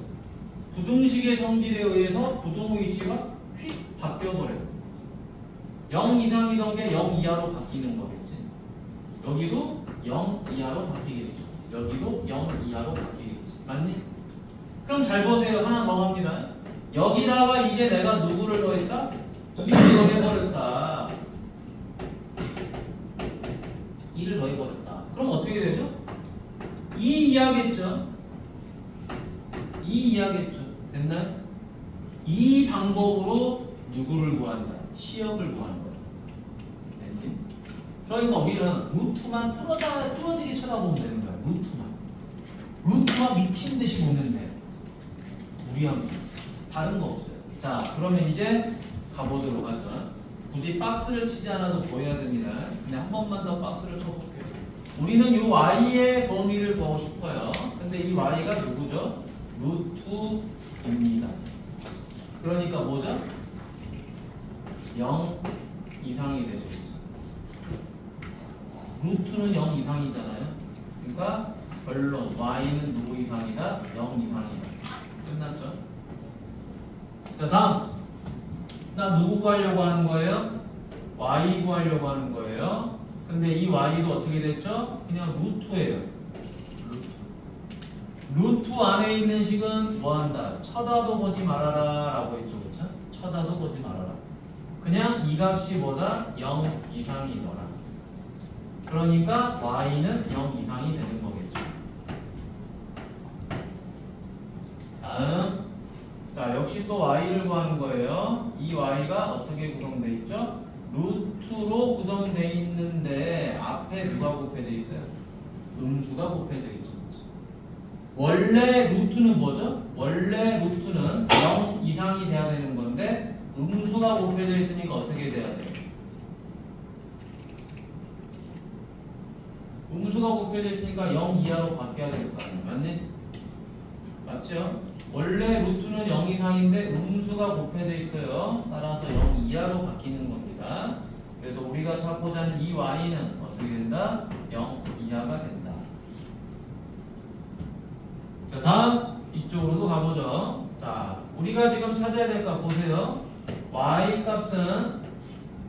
부등식의 성질에 의해서 부등호 위치가 휙 바뀌어버려요. 0 이상이던 게 0 이하로 바뀌는 거겠지. 여기도 0 이하로 바뀌겠죠. 여기도 0 이하로 바뀌겠지. 맞니? 그럼 잘 보세요. 하나 더 합니다. 여기다가 이제 내가 누구를 더했다? 2를 더해버렸다. 2를 더해버렸다. 그럼 어떻게 되죠? 2 이하겠죠. 2 이하겠죠. 됐나요? 이 방법으로 누구를 구한다? 치역을 구하는 거예요. 됐니? 그러니까 우리는 루트만 뚫어지게 쳐다보면 되는 거야. 루트만 미친 듯이 보면 돼. 무리한 거. 다른 거 없어요. 자, 그러면 이제 가보도록 하죠. 굳이 박스를 치지 않아도 보여야 됩니다. 그냥 한 번만 더 박스를 쳐볼게요. 우리는 이 y의 범위를 보고 싶어요. 근데 이 y가 누구죠? 루트입니다. 그러니까 뭐죠? 0 이상이 되죠. 루트는 0 이상이잖아요. 그러니까 결론 y는 누구 이상이다? 0 이상이다. 끝났죠? 자, 다음. 나 누구 구하려고 하는 거예요? y 구하려고 하는 거예요. 근데 이 y도 어떻게 됐죠? 그냥 루트예요. 루트 안에 있는 식은 뭐 한다? 쳐다도 보지 말아라 라고 했죠. 그쵸? 쳐다도 보지 말아라. 그냥 이 값이 뭐다? 0 이상이더라. 그러니까 y는 0 이상이 되는 거겠죠. 다음. 자, 역시 또 y를 구하는 거예요. 이 y가 어떻게 구성되어 있죠? 루트로 구성되어 있는데 앞에 누가 곱해져 있어요? 음수가 곱해져 있죠. 원래 루트는 뭐죠? 원래 루트는 0 이상이 돼야 되는 건데 음수가 곱해져 있으니까 어떻게 돼야 돼요? 음수가 곱해져 있으니까 0 이하로 바뀌어야 될 거 아니에요. 맞니? 맞죠? 원래 루트는 0 이상인데 음수가 곱해져 있어요. 따라서 0 이하로 바뀌는 겁니다. 그래서 우리가 찾고자 하는 이 y는 어떻게 된다? 0 이하가 된다. 자, 다음 이쪽으로도 가보죠. 자, 우리가 지금 찾아야 될 값 보세요. y 값은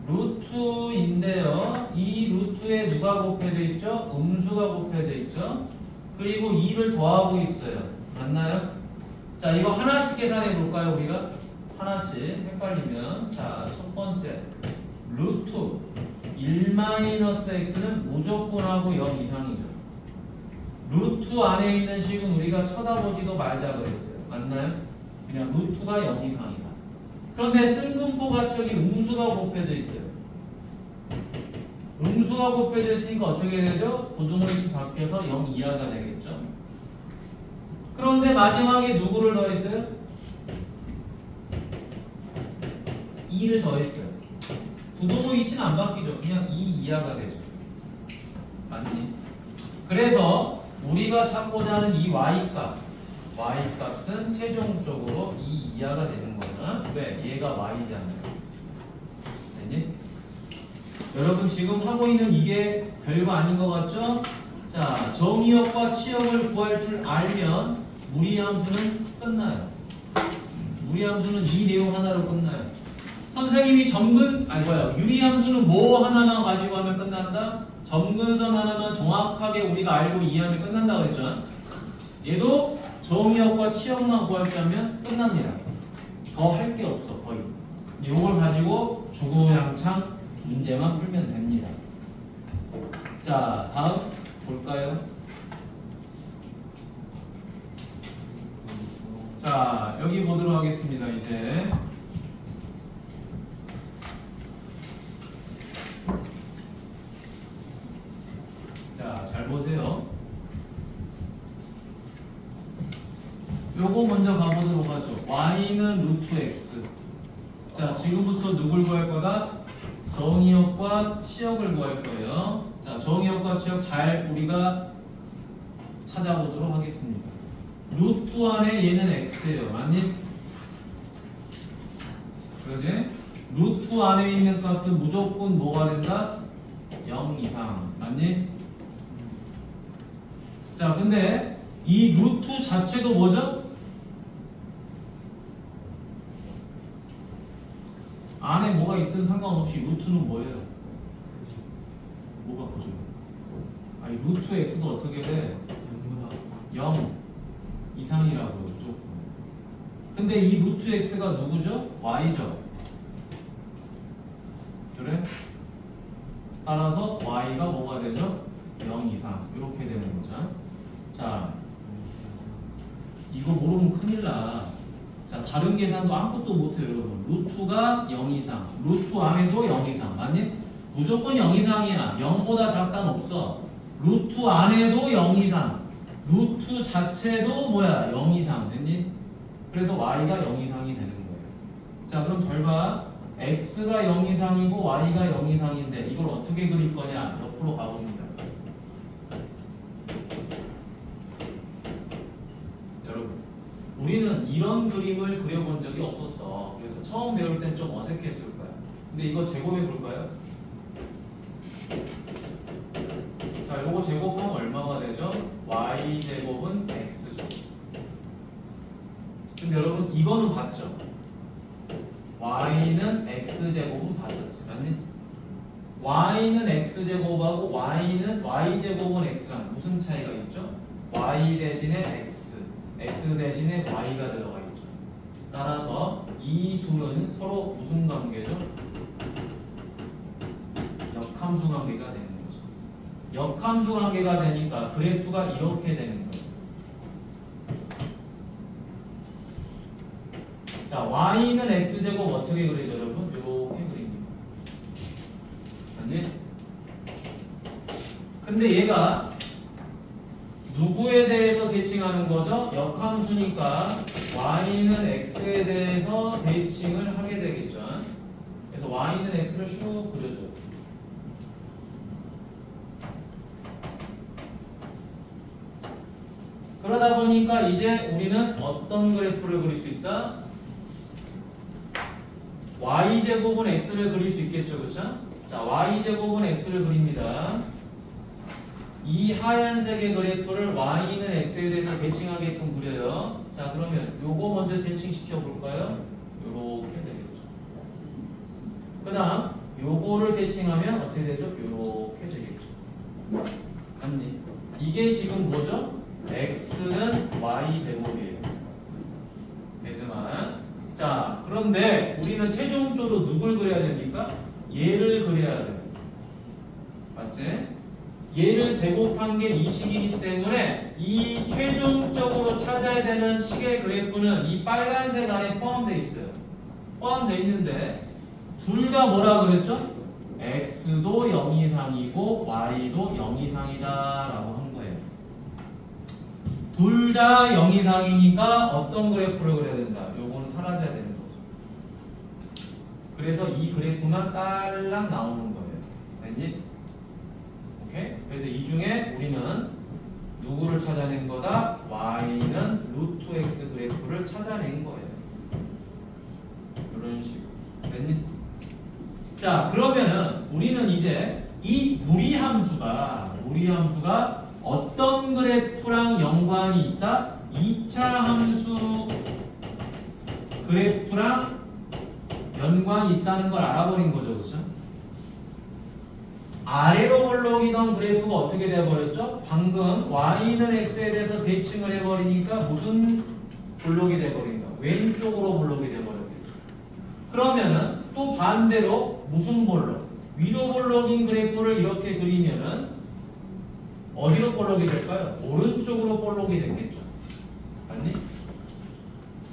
루트인데요. 이 루트에 누가 곱해져 있죠? 음수가 곱해져 있죠. 그리고 2를 더하고 있어요. 맞나요? 자, 이거 하나씩 계산해 볼까요? 우리가 하나씩 헷갈리면 자, 첫 번째 루트 1-x는 무조건 하고 0 이상이죠. 루트 안에 있는 식은 우리가 쳐다보지도 말자 그랬어요. 맞나요? 그냥 루트가 0 이상이다. 그런데 뜬금포 가축이 음수가 곱해져 있어요. 음수가 곱해져 있으니까 어떻게 되죠? 고등어리치 바뀌어서 0 이하가 되겠죠. 그런데 마지막에 누구를 더했어요? 2를 더했어요. 부동의 위치는 안 바뀌죠. 그냥 2 이하가 되죠. 맞니? 그래서 우리가 찾고자 하는 이 y값은 최종적으로 2 이하가 되는 거야. 왜? 얘가 y잖아요. 됐니? 여러분 지금 하고 있는 이게 별거 아닌 것 같죠? 자, 정의역과 치역을 구할 줄 알면 무리함수는 끝나요. 무리함수는 이 내용 하나로 끝나요. 선생님이 유리함수는 뭐 하나만 가지고 하면 끝난다? 점근선 하나만 정확하게 우리가 알고 이해하면 끝난다고 했죠. 얘도 정의역과 치역만 구할 줄 알면 끝납니다. 더 할 게 없어 거의. 이걸 가지고 주구장창 문제만 풀면 됩니다. 자, 다음 볼까요? 자, 여기 보도록 하겠습니다. 이제 자, 잘 보세요. 요거 먼저 가보도록 하죠. y는 루트 x. 자, 지금부터 누굴 구할 거다? 정의역과 치역을 구할 거예요. 자, 정의역과 치역 잘 우리가 찾아보도록 하겠습니다. 루트 안에 얘는 x예요. 맞니? 그러지? 루트 안에 있는 값은 무조건 뭐가 된다? 0 이상. 맞니? 자, 근데 이 루트 자체도 뭐죠? 안에 뭐가 있든 상관없이 루트는 뭐예요? 뭐가 보죠? 아니 루트 x도 어떻게 돼? 0 이상이라고 무조건. 근데 이 루트 x가 누구죠? y죠. 그래? 따라서 y가 뭐가 되죠? 0 이상. 이렇게 되는 거죠. 자, 이거 모르면 큰일 나. 자, 다른 계산도 아무것도 못해요, 여러분. 루트가 0 이상, 루트 안에도 0 이상. 맞니? 무조건 0 이상이야. 0보다 작다는 없어. 루트 안에도 0 이상. 루트 자체도 뭐야? 0 이상. 됐니? 그래서 y가 0 이상이 되는 거예요. 자, 그럼 잘 봐. x가 0 이상이고 y가 0 이상인데 이걸 어떻게 그릴 거냐? 옆으로 가봅니다. 여러분, 우리는 이런 그림을 그려본 적이 없었어. 그래서 처음 배울 땐 좀 어색했을 거야. 근데 이거 제곱해 볼까요? 자, 요거 제곱하면 얼마가 되죠? y제곱은 x죠. 근데 여러분, 이거는 봤죠? y는 x제곱은 봤었지. 맞니? y는 x제곱하고 y제곱은 x랑 무슨 차이가 있죠? y 대신에 x 대신에 y가 들어가 있죠. 따라서 이 둘은 서로 무슨 관계죠? 역함수 관계가 되는 거죠. 역함수 관계가 되니까 그래프가 이렇게 되는 거예요. 자, y는 x제곱 어떻게 그리죠, 여러분? 이렇게 그립니다. 아니? 근데 얘가 누구에 대해서 대칭하는 거죠? 역함수니까 y는 x에 대해서 대칭을 하게 되겠죠. 그래서 y는 x를 슉 그려줘요. 그러다 보니까 이제 우리는 어떤 그래프를 그릴 수 있다? y제곱은 x를 그릴 수 있겠죠, 그쵸? 자, y제곱은 x를 그립니다. 이 하얀색의 그래프를 y는 x에 대해서 대칭하게끔 그려요. 자, 그러면 요거 먼저 대칭시켜 볼까요? 요렇게 되겠죠. 그 다음 요거를 대칭하면 어떻게 되죠? 요렇게 되겠죠. 아니, 이게 지금 뭐죠? x는 y제곱이에요. 그래서만 자, 그런데 우리는 최종적으로 누굴 그려야 됩니까? 얘를 그려야 돼요. 맞지? 얘를 제곱한 게 이 식이기 때문에 이 최종적으로 찾아야 되는 식의 그래프는 이 빨간색 안에 포함되어 있어요. 포함되어 있는데 둘 다 뭐라 그랬죠? x도 0 이상이고 y도 0 이상이다 라고 한 거예요. 둘 다 0 이상이니까 어떤 그래프를 그려야 된다? 요거는 사라져야 되는 거죠. 그래서 이 그래프만 딸랑 나오는 거예요. 됐니? 오케이? 그래서 이 중에 우리는 누구를 찾아낸 거다? y는 루트 x 그래프를 찾아낸 거예요. 이런 식으로. 됐니? 자, 그러면은 우리는 이제 이 무리함수가 어떤 그래프랑 연관이 있다? 2차 함수 그래프랑 연관이 있다는 걸 알아버린 거죠. 그렇죠? 아래로 볼록이던 그래프가 어떻게 되어버렸죠? 방금 y는 x에 대해서 대칭을 해버리니까 무슨 볼록이 되어버린가? 왼쪽으로 볼록이 되어버렸겠죠. 그러면은 또 반대로 무슨 볼록? 위로 볼록인 그래프를 이렇게 그리면은 어디로 볼록이 될까요? 오른쪽으로 볼록이 됐겠죠. 맞니?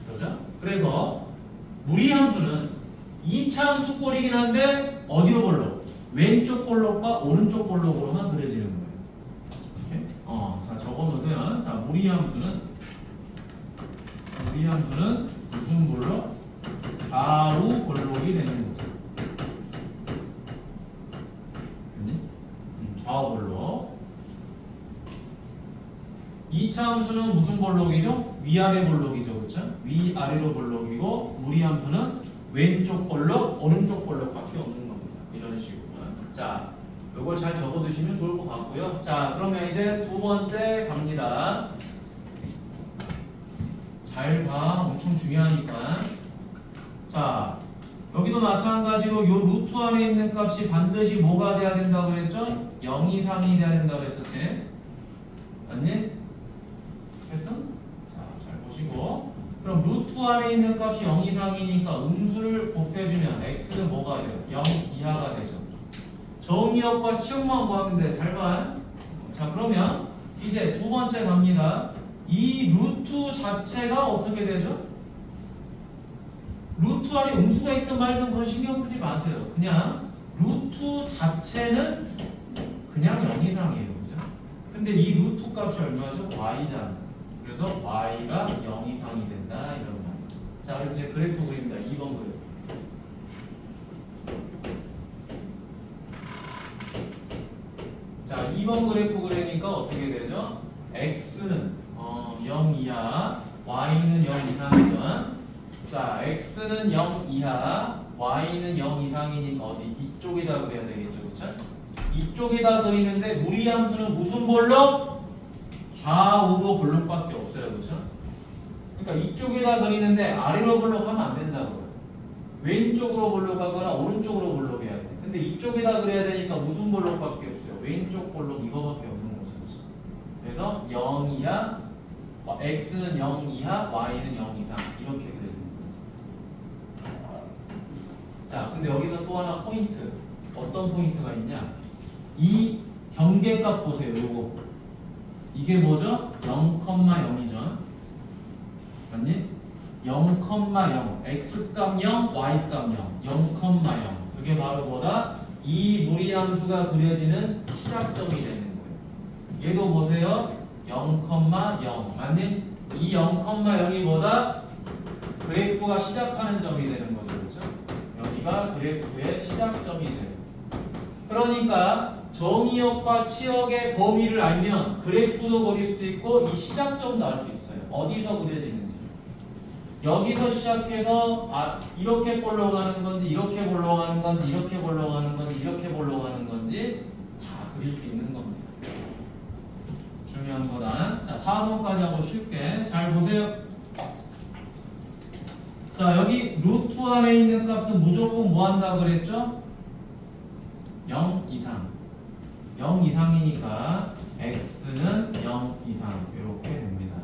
그러죠? 그래서 무리함수는 2차 함수 꼴이긴 한데 어디로 볼록? 왼쪽 볼록과 오른쪽 볼록으로만 그려지는 거예요. 오케이? 자, 적어놓으세요. 자, 무리함수는 무슨 볼록? 좌우 볼록이 되는 거죠. 좌우 볼록. 2차 함수는 무슨 볼록이죠? 위아래 볼록이죠. 그렇죠? 위아래로 볼록이고 무리함수는 왼쪽 볼록, 오른쪽 볼록밖에 없는 겁니다. 이런 식으로. 자, 이걸 잘 적어두시면 좋을 것 같고요. 자, 그러면 이제 두 번째 갑니다. 잘 봐. 엄청 중요하니까. 자, 여기도 마찬가지로 요 루트 안에 있는 값이 반드시 뭐가 돼야 된다고 그랬죠? 0 이상이 돼야 된다고 그랬었지? 맞니? 됐어? 자, 잘 보시고. 그럼 루트 안에 있는 값이 0 이상이니까 음수를 곱해주면 x는 뭐가 돼요? 0 이하가 되죠. 정의역과 치역만 구하면 돼. 잘 봐. 자, 그러면 이제 두 번째 갑니다. 이 루트 자체가 어떻게 되죠? 루트 안에 음수가 있든 말든 그건 신경 쓰지 마세요. 그냥 루트 자체는 그냥 0 이상이에요. 그죠? 근데 이 루트 값이 얼마죠? y잖아. 그래서 y가 0 이상이 된다. 이런 말. 자, 그럼 이제 그래프 그립니다. 2번 그래프. 2번 그래프 그리니까 어떻게 되죠? x는 0 이하, y는 0 이상이죠. 자, x는 0 이하, y는 0 이상이니까 어디? 이쪽에다 그려야 되겠죠, 그쵸? 이쪽에다 그리는데 무리함수는 무슨 볼록? 좌우로 볼록밖에 없어요, 그쵸? 그러니까 이쪽에다 그리는데 아래로 볼록하면 안 된다고요. 왼쪽으로 볼록하거나 오른쪽으로 볼록해야 돼. 근데 이쪽에다 그려야 되니까 무슨 볼록밖에 없어요? 왼쪽 볼록 이거밖에 없는 거죠, 그쵸? 그래서 0 이하, x는 0 이하, y는 0 이상 이렇게 그려지는 거죠. 자, 근데 여기서 또 하나 포인트. 어떤 포인트가 있냐? 이 경계값 보세요. 요거. 이게 뭐죠? 0,0이죠. 맞니? 0,0 x값 0, y값 0, 0,0 그게 바로 뭐다? 이 무리함수가 그려지는 시작점이 되는 거예요. 얘도 보세요. 0,0 맞니? 이 0,0이 뭐다? 그래프가 시작하는 점이 되는 거죠. 그렇죠? 여기가 그래프의 시작점이 돼요. 그러니까 정의역과 치역의 범위를 알면 그래프도 그릴 수도 있고 이 시작점도 알 수 있어요. 어디서 그려지는지. 여기서 시작해서 이렇게 볼록하는 건지 이렇게 볼록하는 건지 이렇게 볼록하는 건지 이렇게 볼록하는 건지 다 그릴 수 있는 겁니다. 중요한 거다. 자, 4번까지 하고 쉴게. 잘 보세요. 자, 여기 루트 안에 있는 값은 무조건 뭐 한다 그랬죠? 0 이상. 0 이상이니까 x는 0 이상 이렇게 됩니다.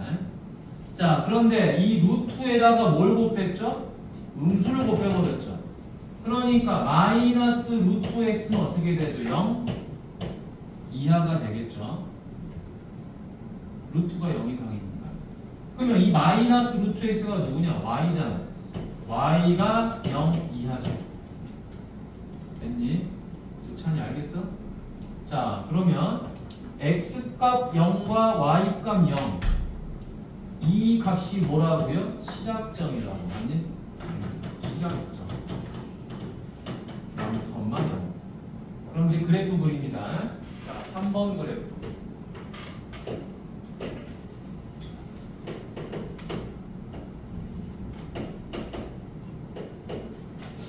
자, 그런데 이 루트에다가 뭘 곱했죠? 음수를 곱해버렸죠. 그러니까 마이너스 루트 x는 어떻게 되죠? 0 이하가 되겠죠. 루트가 0 이상이니까. 그러면 이 마이너스 루트 x가 누구냐? y잖아. y가 0 이하죠. 됐니? 좋찬이 알겠어? 자, 그러면 x값 0과 y값 0 이 값이 뭐라고요? 시작점이라고. 맞니? 시작점 0,0 그럼 이제 그래프 그립니다. 자, 3번 그래프.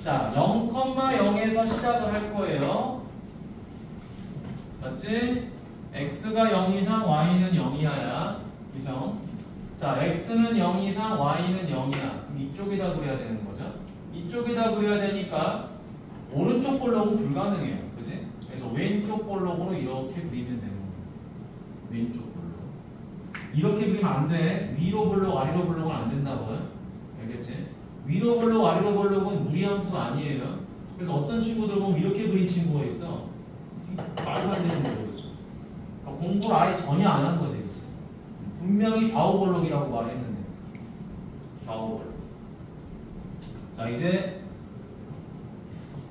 자, 0,0에서 시작을 할 거예요. 맞지? x가 0 이상, y는 0 이하야. 이성. 자, x는 0 이상, y는 0 이하. 그럼 이쪽에다 그려야 되는 거죠. 이쪽에다 그려야 되니까 오른쪽 볼록은 불가능해요. 그지? 그래서 왼쪽 볼록으로 이렇게 그리면 되는 거예요. 왼쪽 볼록. 이렇게 그리면 안 돼. 위로 볼록, 아래로 볼록은 안 된다고요. 알겠지? 위로 볼록, 아래로 볼록은 무리함수가 아니에요. 그래서 어떤 친구들 보면 이렇게 그린 친구가 있어. 말도 안 되는 거죠. 그렇죠? 그러니까 공부를 아예 전혀 안 한 거지. 그치? 분명히 좌우 볼록이라고 말했는데. 좌우 볼록. 자, 이제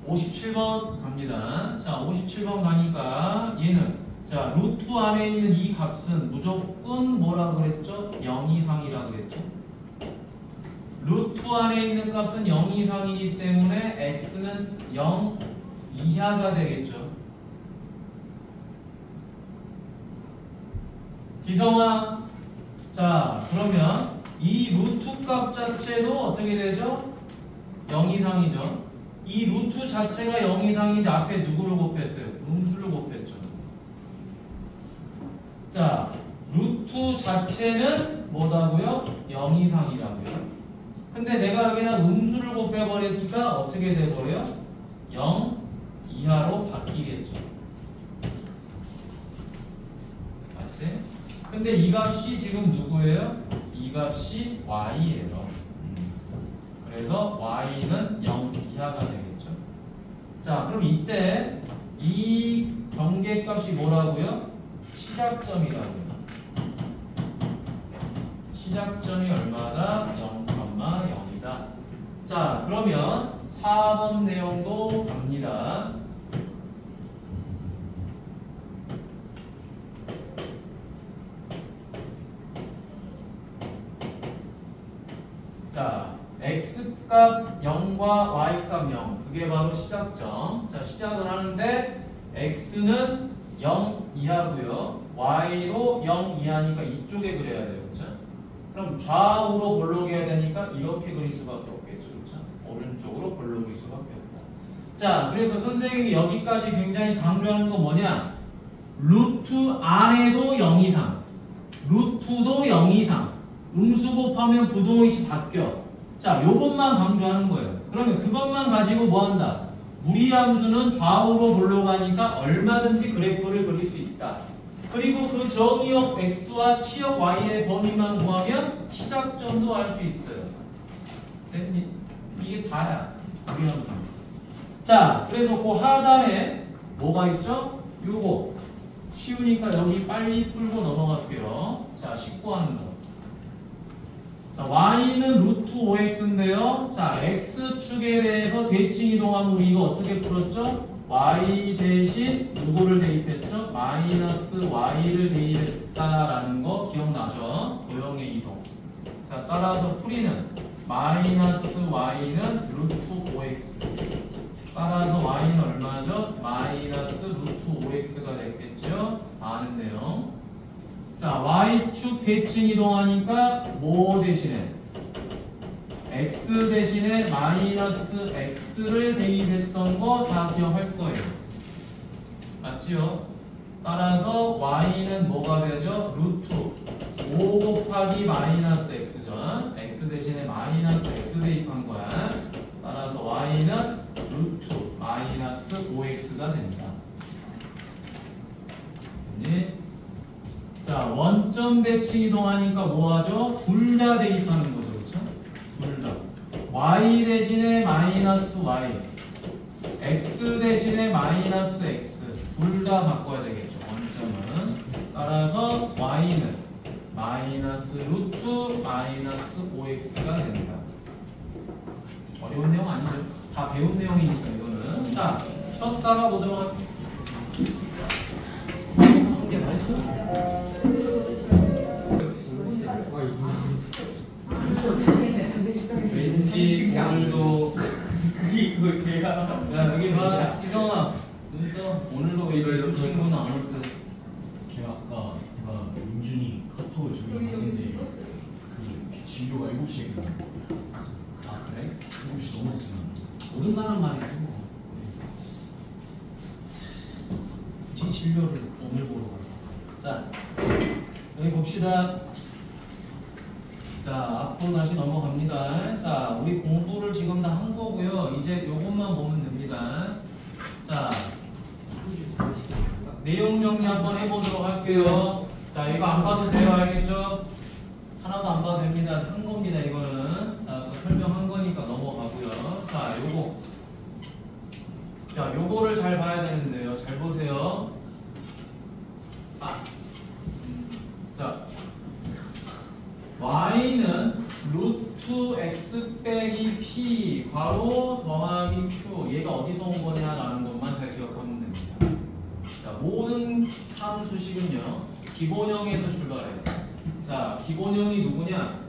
57번 갑니다. 자, 57번 가니까 얘는 자, 루트 안에 있는 이 값은 무조건 뭐라 그랬죠? 0 이상이라 그랬죠? 루트 안에 있는 값은 0 이상이기 때문에 x는 0 이하가 되겠죠. 기성아, 자, 그러면 이 루트 값 자체도 어떻게 되죠? 0 이상이죠. 이 루트 자체가 0 이상이지 앞에 누구를 곱했어요? 음수를 곱했죠. 자, 루트 자체는 뭐다고요? 0 이상이라고요. 근데 내가 여기다 음수를 곱해버리니까 어떻게 돼버려요? 0 이하로 바뀌겠죠. 맞지? 근데 이 값이 지금 누구예요? 이 값이 y예요. 그래서 y는 0 이하가 되겠죠. 자, 그럼 이때 이 경계값이 뭐라고요? 시작점이라고요. 시작점이 얼마다? 0,0이다. 자, 그러면 4번 내용도 갑니다. 자, x값 0과 y값 0 그게 바로 시작점. 자, 시작을 하는데 x는 0 이하고요. y로 0 이하니까 이쪽에 그려야 돼요. 그렇죠? 그럼 좌우로 볼록해야 되니까 이렇게 그릴 수밖에 없겠죠. 그렇죠? 오른쪽으로 볼록일 수밖에 없다. 자, 그래서 선생님이 여기까지 굉장히 강조하는 건 뭐냐? 루트 안에도 0 이상, 루트도 0 이상, 음수 곱하면 부동위치 바뀌어. 자, 요것만 강조하는 거예요. 그러면 그것만 가지고 뭐 한다? 무리함수는 좌우로 볼록하니까 얼마든지 그래프를 그릴 수 있다. 그리고 그 정의역 x와 치역 y의 범위만 구하면 시작점도 알 수 있어요. 됐니? 이게 다야. 무리함수. 자, 그래서 그 하단에 뭐가 있죠? 요거 쉬우니까 여기 빨리 풀고 넘어갈게요. 자, 19 하는 거. 자, y는 루트 5x인데요. 자, x축에 대해서 대칭 이동하면 우리 이거 어떻게 풀었죠? y 대신 누구를 대입했죠? 마이너스 y를 대입했다라는 거 기억나죠? 도형의 이동. 자, 따라서 풀이는 마이너스 y는 루트 5x. 따라서 y는 얼마죠? 마이너스 루트 5x가 됐겠죠? 아는데요. 자, y축 대칭 이동하니까 뭐 대신에? x 대신에 마이너스 x를 대입했던 거 다 기억할 거예요. 맞지요? 따라서 y는 뭐가 되죠? 루트 5 곱하기 마이너스 x죠. x 대신에 마이너스 x 대입한 거야. 따라서 y는 루트 마이너스 5x가 된다. 됐니? 자, 원점 대칭 이동하니까 뭐하죠? 둘 다 대입하는 거죠. 그렇죠? 둘 다. y 대신에 마이너스 y, x 대신에 마이너스 x 둘 다 바꿔야 되겠죠. 원점은. 따라서 y는 마이너스 루트 마이너스 5x가 된다. 어려운 내용 아니죠? 다 배운 내용이니까 이거는. 자, 쉬었다가 보도록 할게요. 이게 맛있어? 왠지 오늘도 그게 걔가 야 여기 봐 이성아 눈떠 오늘도 왜 이런 친구는 안 올 때? 걔가 아까 걔가 민준이 카톡을 여기 주긴 하는데 떴어요. 그 진료가 7시에 끝나. 아 그래? 7시 넘어서 끝나. 모든 가는 말이지 뭐. 굳이 진료를 오늘 보러 가. 자 여기 봅시다. 자, 앞으로 다시 넘어갑니다. 자, 우리 공부를 지금 다 한 거고요. 이제 요것만 보면 됩니다. 자, 내용 정리 한번 해보도록 할게요. 자, 이거 안 봐도 돼요. 알겠죠? 하나도 안 봐도 됩니다. 한 겁니다, 이거는. 자, 설명한 거니까 넘어가고요. 자, 요거. 자, 요거를 잘 봐야 되는데요. 잘 보세요. 아. 자. y는 루트 x 빼기 p 괄호 더하기 q 얘가 어디서 온 거냐라는 것만 잘 기억하면 됩니다. 자, 모든 함수식은요 기본형에서 출발해요. 자, 기본형이 누구냐?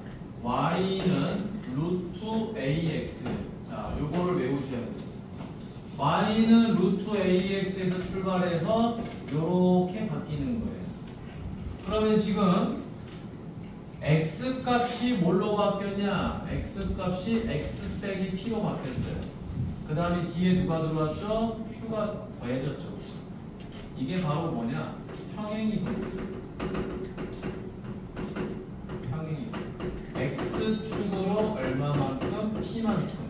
y는 루트 ax. 자, 요거를 외우셔야 돼요. y는 루트 ax에서 출발해서 요렇게 바뀌는 거예요. 그러면 지금 x 값이 뭘로 바뀌었냐? x 값이 x 빼기 p로 바뀌었어요. 그 다음에 뒤에 누가 들어왔죠? q가 더해졌죠. 그렇죠? 이게 바로 뭐냐? 평행이동. 평행이동. x축으로 얼마만큼? p만큼.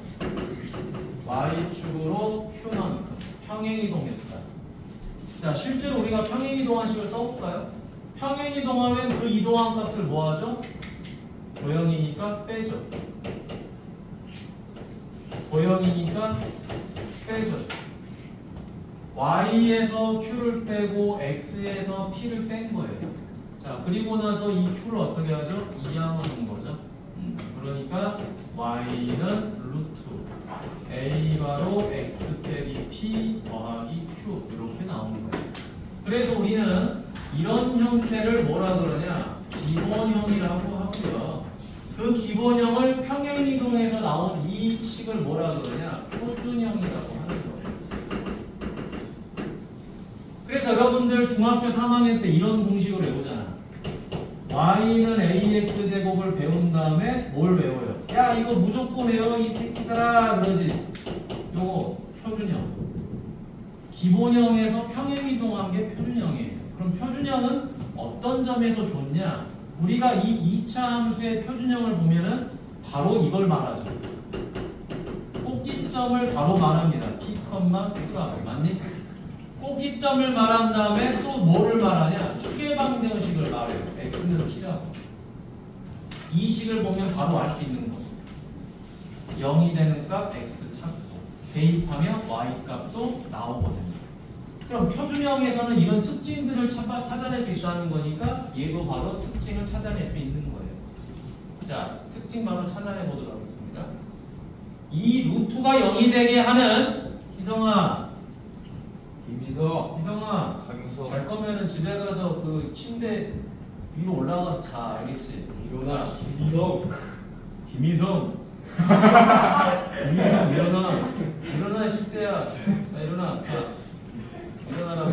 y축으로 q만큼. 평행이동했다. 자, 실제로 우리가 평행이동한 식을 써볼까요? 평행이동하면 그 이동한 값을 뭐하죠? 도형이니까 빼죠. 도형이니까 빼죠. y에서 q를 빼고 x에서 p를 뺀 거예요. 자, 그리고 나서 이 q를 어떻게 하죠? 이항하는 거죠. 그러니까 y는 루트 a 바로 x 빼기 p 더하기 q 이렇게 나오는 거예요. 그래서 우리는 이런 형태를 뭐라 그러냐? 기본형이라고 하고요. 그 기본형을 평행이동에서 나온 이 식을 뭐라 그러냐? 표준형이라고 하는 거예요. 그래서 그래서 여러분들 중학교 3학년 때 이런 공식을 외우잖아. y는 ax 제곱을 배운 다음에 뭘 외워요? 야 이거 무조건 외워 이 새끼들아 그러지. 요거 표준형. 기본형에서 평행이동한 게 표준형이에요. 그럼 표준형은 어떤 점에서 좋냐? 우리가 이 2차 함수의 표준형을 보면은 바로 이걸 말하죠. 꼭지점을 바로 말합니다. p, q가 맞니? 꼭지점을 말한 다음에 또 뭐를 말하냐? 추계방정식을 말해요. x는 p라고. 이 식을 보면 바로 알 수 있는 거죠. 0이 되는 값 x 찾고 대입하면 y 값도 나오거든요. 그럼 표준형에서는 이런 특징들을 찾아낼 수 있다는 거니까 얘도 바로 특징을 찾아낼 수 있는 거예요. 자, 특징 바로 찾아내 보도록 하겠습니다. 이 루트가 0이 되게 하는 희성아, 희성아, 잘 거면은 집에 가서 그 침대 위로 올라가서 자, 알겠지? 일어나 김희성, 김희성 일어나 십세야. 자, 일어나. 자, 일어나라.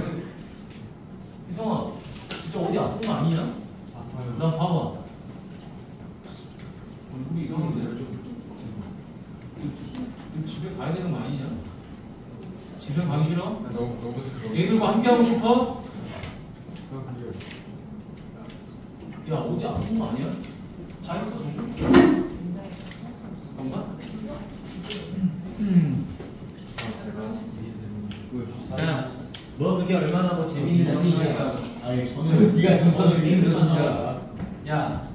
희성아, 진짜 어디 아픈 거 아니냐? 아파요. 나 봐봐. 얼굴이 이상한데? 집에 가야 되는 거 아니냐? 집에 가기 싫어? 너무 얘들과 함께 하고 싶어? 야 어디 아픈 거 아니야? 다 있어 정신. 잠깐만. 야, 너 그게 얼마나 뭐 재밌는 얘기야? 아니 저는 네가 좀 저는 힘들어, 힘들어 진짜. 야,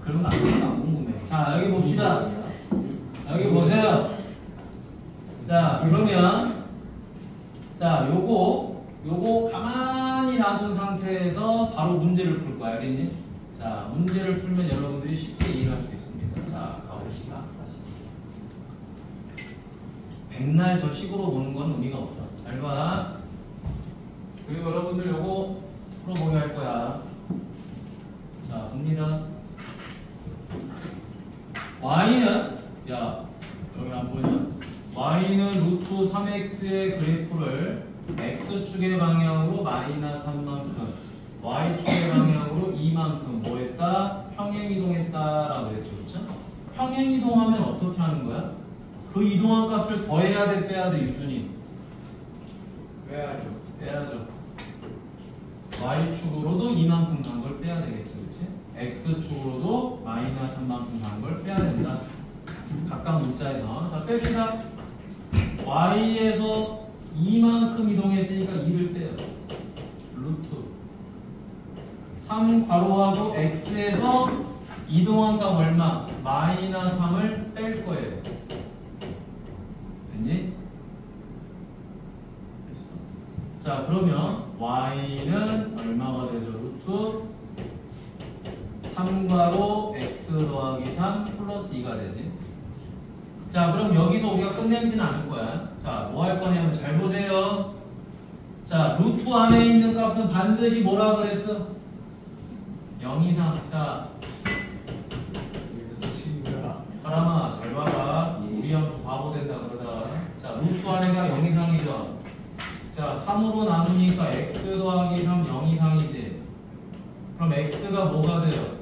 그런 거 안 궁금해. 자 여기 봅시다. 여기 보세요. 자 그러면 자 요거 가만히 놔둔 상태에서 바로 문제를 풀 거야, 알겠니? 자 문제를 풀면 여러분들이 쉽게 이해할 수 있습니다. 자 가봅시다. 백날 저 식으로 보는 건 의미가 없어. 잘 봐. 그리고 여러분들 요거 풀어보게 할 거야. 자 봅니다. y는 야 여기 안 보냐? y는 루트 3x의 그래프를 x축의 방향으로 마이너스 3만큼 y축의 방향으로 2만큼 뭐 했다? 평행이동했다라고 그랬죠. 그렇죠? 평행이동하면 어떻게 하는 거야? 그 이동한 값을 더해야 돼 빼야 돼 유순이? 빼야죠. y축으로도 2만큼 간 걸 빼야 되겠지. 그렇지? x축으로도 마이너스 3만큼 간 걸 빼야 된다. 각각 문자에서. 자 뺍시다. y에서 2만큼 이동했으니까 2를 빼요. 루트 3 괄호하고 x에서 이동한 값 얼마? 마이너스 3을 뺄 거예요. 됐니? 됐어. 자 그러면 y는 얼마가 되죠? 루트 3 괄호 x 더하기 3 플러스 2가 되지. 자 그럼 여기서 우리가 끝내지는 않을 거야. 자 뭐 할 거냐면 잘 보세요. 자 루트 안에 있는 값은 반드시 뭐라 그랬어? 0 이상. 자 사람아 잘 봐봐. 우리 형 바보 된다 그러다. 자 루트 안에가 0 이상이죠. 자 3으로 나누니까 x 더하기 3 0 이상이지. 그럼 x가 뭐가 돼요?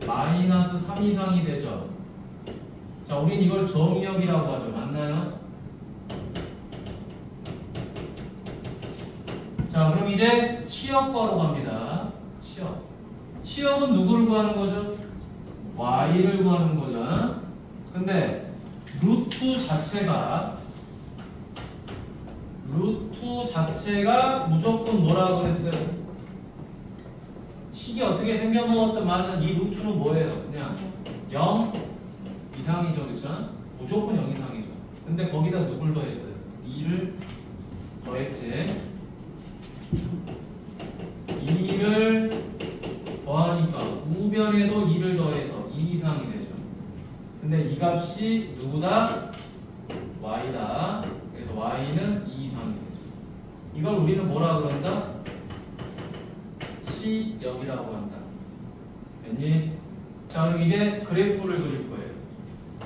마이너스 3 이상이 되죠. 자 우린 이걸 정의역이라고 하죠. 맞나요? 자 그럼 이제 치역과로 갑니다. 치역은 누구를 구하는 거죠? y를 구하는 거죠. 근데 루트 자체가 무조건 뭐라고 그랬어요? 식이 어떻게 생겨먹었든 말은 이 루트는 뭐예요? 그냥 0 이상이죠. 그렇죠? 무조건 0 이상이죠. 근데 거기다 누굴 더했어요? 2를 더했지. 2를 더하니까 우변에도 2를 더해서 2 이상이 되죠. 근데 이 값이 누구다? y다. 그래서 y는 2 이상이 되죠. 이걸 우리는 뭐라 그런다? C역이라고 한다. 됐니? 자 그럼 이제 그래프를 그릴 거예요.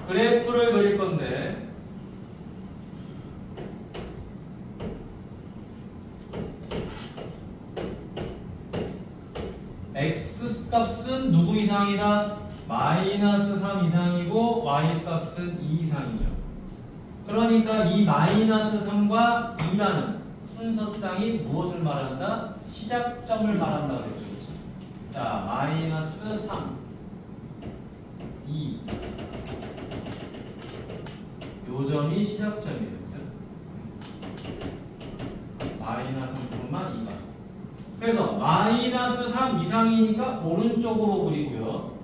그래프를 그릴 건데 x 값은 누구 이상이다? 마이너스 3 이상이고 y 값은 2 이상이죠. 그러니까 이 마이너스 3과 2라는 순서쌍이 무엇을 말한다? 시작점을 말한다 그랬죠. 자, 마이너스 3, 2. 요 점이 시작점이에요. 그죠? 마이너스 3, 2가. 그래서 마이너스 3 이상이니까 오른쪽으로 그리고요.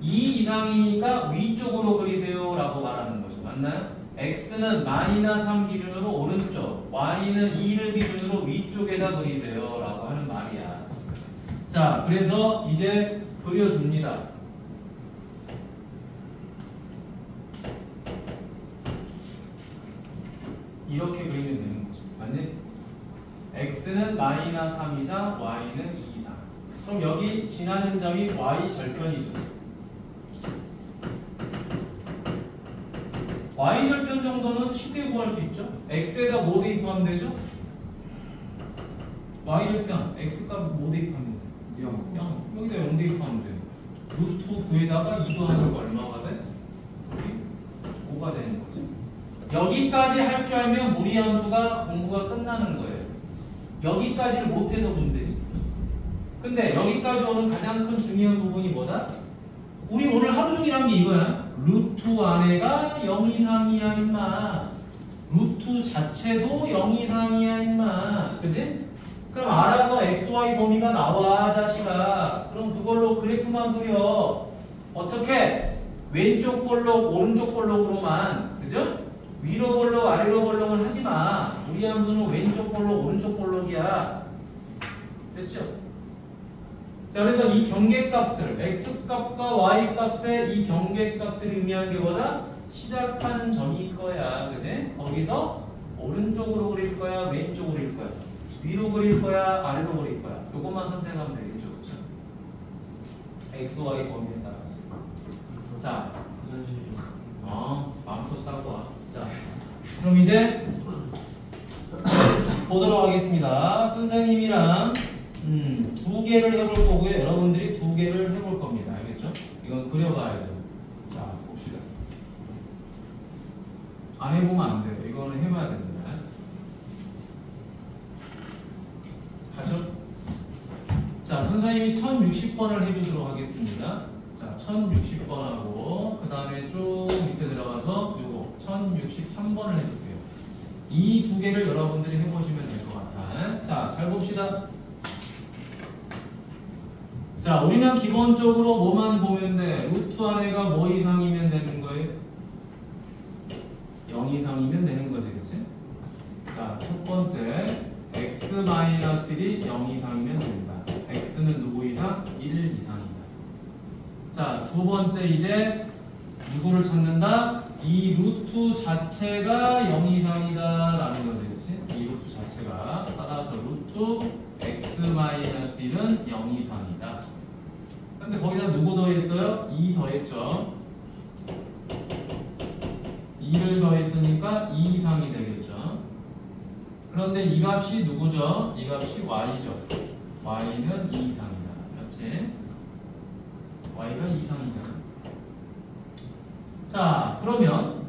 2 이상이니까 위쪽으로 그리세요 라고 말하는 거죠. 맞나요? x는 마이너스 3 기준으로 오른쪽, y는 2를 기준으로 위쪽에다 그리세요 라고 하는 말이야. 자, 그래서 이제 그려줍니다. 이렇게 그리면 되는 거죠. 맞니? x는 마이너스 3 이상, y는 2 이상. 그럼 여기 지나는 점이 y 절편이죠. y 절편 정도는 쉽게 구할 수 있죠. x에다 뭐 대입하면 되죠? y 절편, x 값 뭐 대입하면 돼? 0. 여기다 0 대입하면 돼. 루트 9에다가 2 더하니까 얼마가 돼? 5가 되는 거죠. 여기까지 할 줄 알면 무리함수가 공부가 끝나는 거예요. 여기까지를 못해서 문제지. 근데 여기까지 오는 가장 큰 중요한 부분이 뭐다? 우리 오늘 하루 종일 한 게 이거야. 루트 안에가 0 이상이야 임마. 루트 자체도 0 이상이야 임마. 그지? 그럼 알아서 XY 범위가 나와 자식아. 그럼 그걸로 그래프만 그려. 어떻게? 왼쪽 볼록 오른쪽 볼록으로만. 그죠? 위로 볼록 아래로 볼록은 하지마. 우리 함수는 왼쪽 볼록 오른쪽 볼록이야. 됐죠? 자, 그래서 이 경계값들 x값과 y값의 이 경계값들이 의미하는 게 뭐다? 시작하는 점이 거야. 그지? 거기서 오른쪽으로 그릴 거야? 왼쪽으로 그릴 거야? 위로 그릴 거야? 아래로 그릴 거야? 요것만 선택하면 되겠죠. 그쵸? x, y 범위에 따라서. 자, 마음껏 싸고 와. 자, 그럼 이제 보도록 하겠습니다. 선생님이랑 2개를 해볼 거고요. 여러분들이 2개를 해볼 겁니다. 알겠죠? 이건 그려봐야 돼요. 자, 봅시다. 안 해보면 안 돼요. 이거는 해봐야 됩니다. 가죠? 자, 선생님이 1060번을 해주도록 하겠습니다. 자, 1060번하고 그 다음에 좀 밑에 들어가서 요거 1063번을 해줄게요. 이 2개를 여러분들이 해보시면 될 것 같아. 자, 잘 봅시다. 자, 우리는 기본적으로 뭐만 보면 돼? 루트 안에가 뭐 이상이면 되는 거예요? 0 이상이면 되는 거지, 그치? 자, 첫 번째 x-1이 0 이상이면 된다. x는 누구 이상? 1 이상이다. 자, 두 번째 이제 누구를 찾는다? 이 루트 자체가 0 이상이다 라는 거지, 그치? 이 루트 자체가. 따라서 루트 x-1은 0 이상이다. 근데 거기다 누구 더했어요? 2 더했죠. 2를 더했으니까 2 이상이 되겠죠. 그런데 이 값이 누구죠? 이 값이 y죠. y는 2 이상이다. 그렇지? y가 2 이상이잖아. 자, 그러면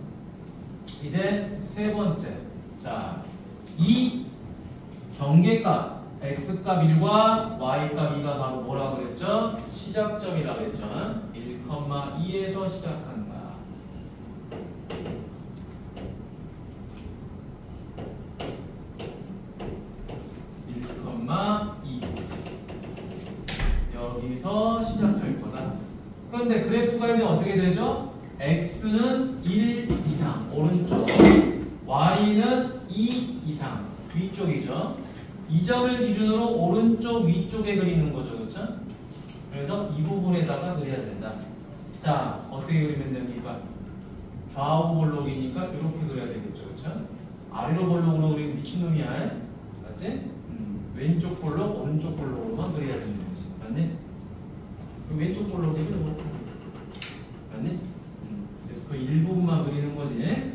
이제 세 번째. 자, 이 경계값 x값 1과 y값 2가 바로 뭐라 그랬죠? 시작점이라 그랬죠. 1,2에서 시작한다. 여기서 시작할 거다. 그런데 그래프가 이제 어떻게 되죠? x는 1 이상 오른쪽, y는 2 이상 위쪽이죠. 이 점을 기준으로 오른쪽 위쪽에 그리는 거죠. 그렇죠? 그래서 이 부분에다가 그려야 된다. 자, 어떻게 그리면 됩니까? 좌우 볼록이니까 이렇게 그려야 되겠죠. 그렇죠? 아래로 볼록으로 그리면 미친놈이야. 맞지? 왼쪽 볼록, 오른쪽 볼록으로만 그려야 되는 거지. 맞니? 왼쪽 볼록이 이렇게. 맞니? 그래서 그 일부분만 그리는 거지.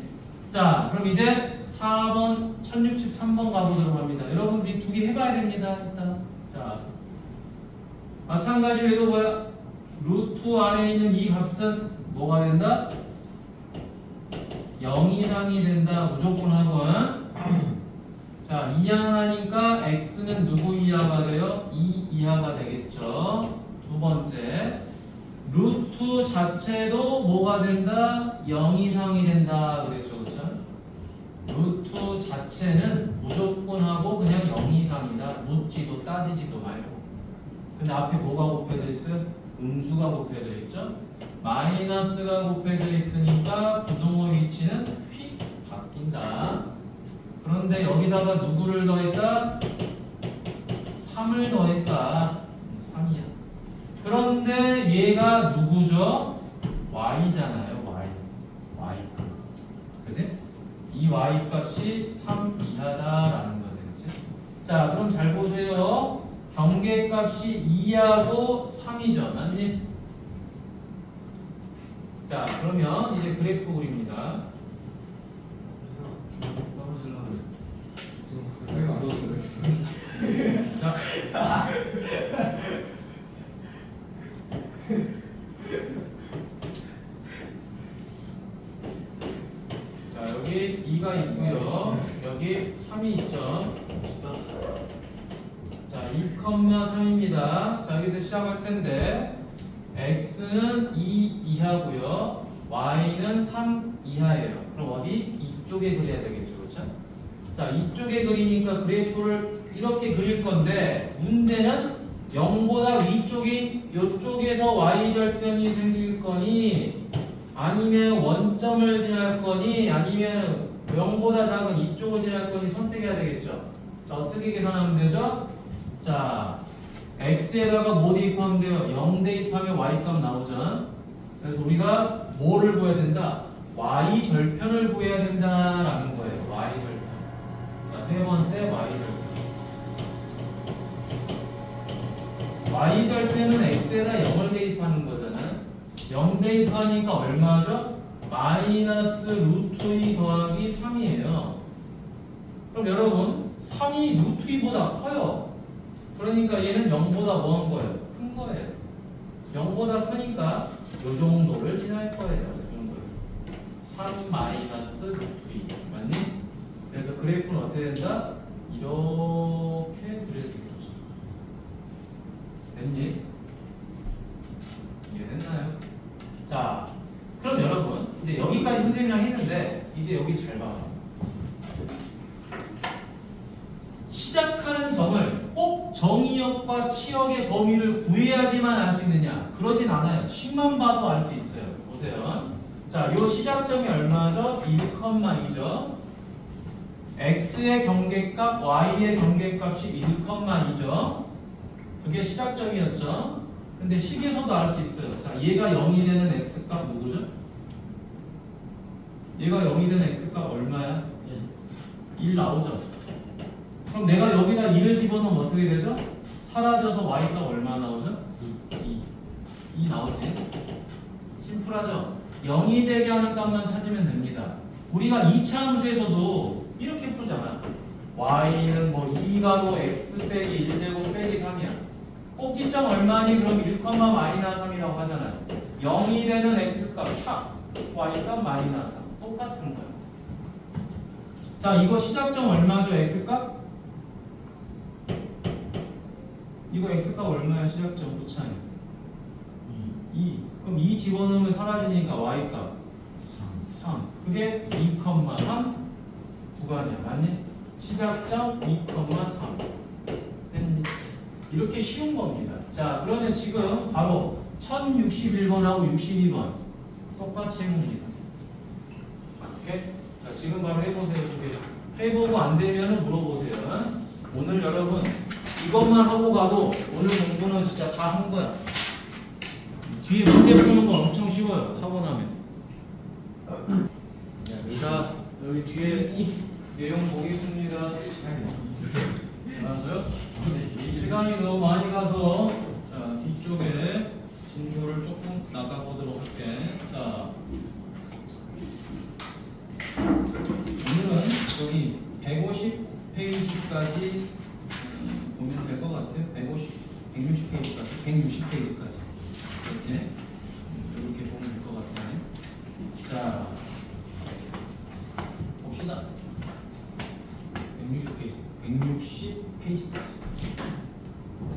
자, 그럼 이제 4번, 1063번 가보도록 합니다. 여러분들이 2개 해봐야 됩니다. 일단. 자, 마찬가지로 얘도 뭐야? 루트 안에 있는 이 값은 뭐가 된다? 0 이상이 된다. 무조건 하고. 자, 이항하니까 x는 누구 이하가 돼요? 2 이하가 되겠죠. 두 번째, 루트 자체도 뭐가 된다? 0 이상이 된다. 그랬죠, 그렇죠? 루트 자체는 무조건 하고 그냥 0 이상이다. 묻지도 따지지도 말고. 근데 앞에 뭐가 곱해져 있어요? 음수가 곱해져 있죠? 마이너스가 곱해져 있으니까 부동의 위치는 휙 바뀐다. 그런데 여기다가 누구를 더했다? 3을 더했다. 3이야. 그런데 얘가 누구죠? y잖아요. y. 그지? 이 y 값이 3 이하다라는 거지. 그치? 자, 그럼 잘 보세요. 경계값이 2하고 3이죠. 맞니? 자, 그러면 이제 그래프 그립니다. 내가 안 넣었어요. 자, 여기 2가 있고요. 여기 3이 있죠. 자, 2,3입니다. 자, 여기서 시작할 텐데 x는 2 이하고요. y는 3 이하예요. 그럼 어디? 이쪽에 그려야 되겠죠. 그렇죠? 자, 이쪽에 그리니까 그래프를 이렇게 그릴 건데 문제는 0보다 위쪽인 이쪽에서 y절편이 생길 거니 아니면 원점을 지날 거니 아니면 0보다 작은 이쪽을 지날 거니 선택해야 되겠죠. 자, 어떻게 계산하면 되죠? 자, x에다가 뭐 대입하면 돼요? 0 대입하면 y값 나오죠. 그래서 우리가 뭐를 구해야 된다? y절편을 구해야 된다라는 거예요. y절편. 자, 세 번째 y절편. y절편은 x에다 0을 대입하는 거잖아요. 0 대입하니까 얼마죠? 마이너스 루트 2 더하기 3이에요. 그럼 여러분 3이 루트 2보다 커요. 그러니까 얘는 0보다 뭐 한 거예요? 큰 거예요. 0보다 크니까 요 정도를 지날 거예요. 요 정도를. 3 마이너스 루트 2 맞니? 그래서 그래프는 어떻게 된다? 이렇게 그려지겠죠. 됐니? 이해됐나요? 자, 그럼 여러분 이제 여기까지 선생님이랑 했는데 이제 여기 잘 봐요. 시작하는 점을 꼭 정의역과 치역의 범위를 구해야지만 알 수 있느냐? 그러진 않아요. 식만 봐도 알 수 있어요. 보세요. 자, 요 시작점이 얼마죠? 1,2죠. x의 경계값, y의 경계값이 1,2죠. 그게 시작점이었죠. 근데 식에서도 알 수 있어요. 자, 얘가 0이 되는 x값 누구죠? 얘가 0이 되는 x값 얼마야? 1 나오죠. 그럼 내가 여기다 2를 집어넣으면 어떻게 되죠? 사라져서 y값 얼마 나오죠? 2 나오지. 심플하죠? 0이 되게 하는 값만 찾으면 됩니다. 우리가 2차 함수에서도 이렇게 풀잖아. y는 뭐 2가 뭐 x 빼기 1제곱 빼기 3이야. 꼭지점 얼마니? 그럼 1,-3이라고 하잖아요. 0이 되는 x값 샵 y값 마이너스 3 똑같은 거야. 자, 이거 시작점 얼마죠? x값? 이거 x값 얼마야? 시작점 고차이 2. 그럼 2 집어넣으면 사라지니까 y값 3. 그게 2,3 구간이야. 맞니? 시작점 2,3. 됐니? 이렇게 쉬운 겁니다. 자, 그러면 지금 바로 1061번하고 62번 똑같이 해봅니다. 오케이? 자, 지금 바로 해보세요. 해보고 안 되면 물어보세요. 오늘 여러분 이것만 하고 가도 오늘 공부는 진짜 다 한 거야. 뒤에 문제 푸는 건 엄청 쉬워요. 하고 나면. 자, 여기 뒤에 내용 보겠습니다. 알았어요? 시간이 너무 많이 가서 자, 뒤쪽에 진도를 조금 나가보도록 할게. 자, 오늘은 여기 150페이지까지 보면 될 것 같아요. 150, 160 160페이지까지 160페이지까지 그렇지? 이렇게 보면 될 것 같네. 자 봅시다. 160페이지 160페이지까지.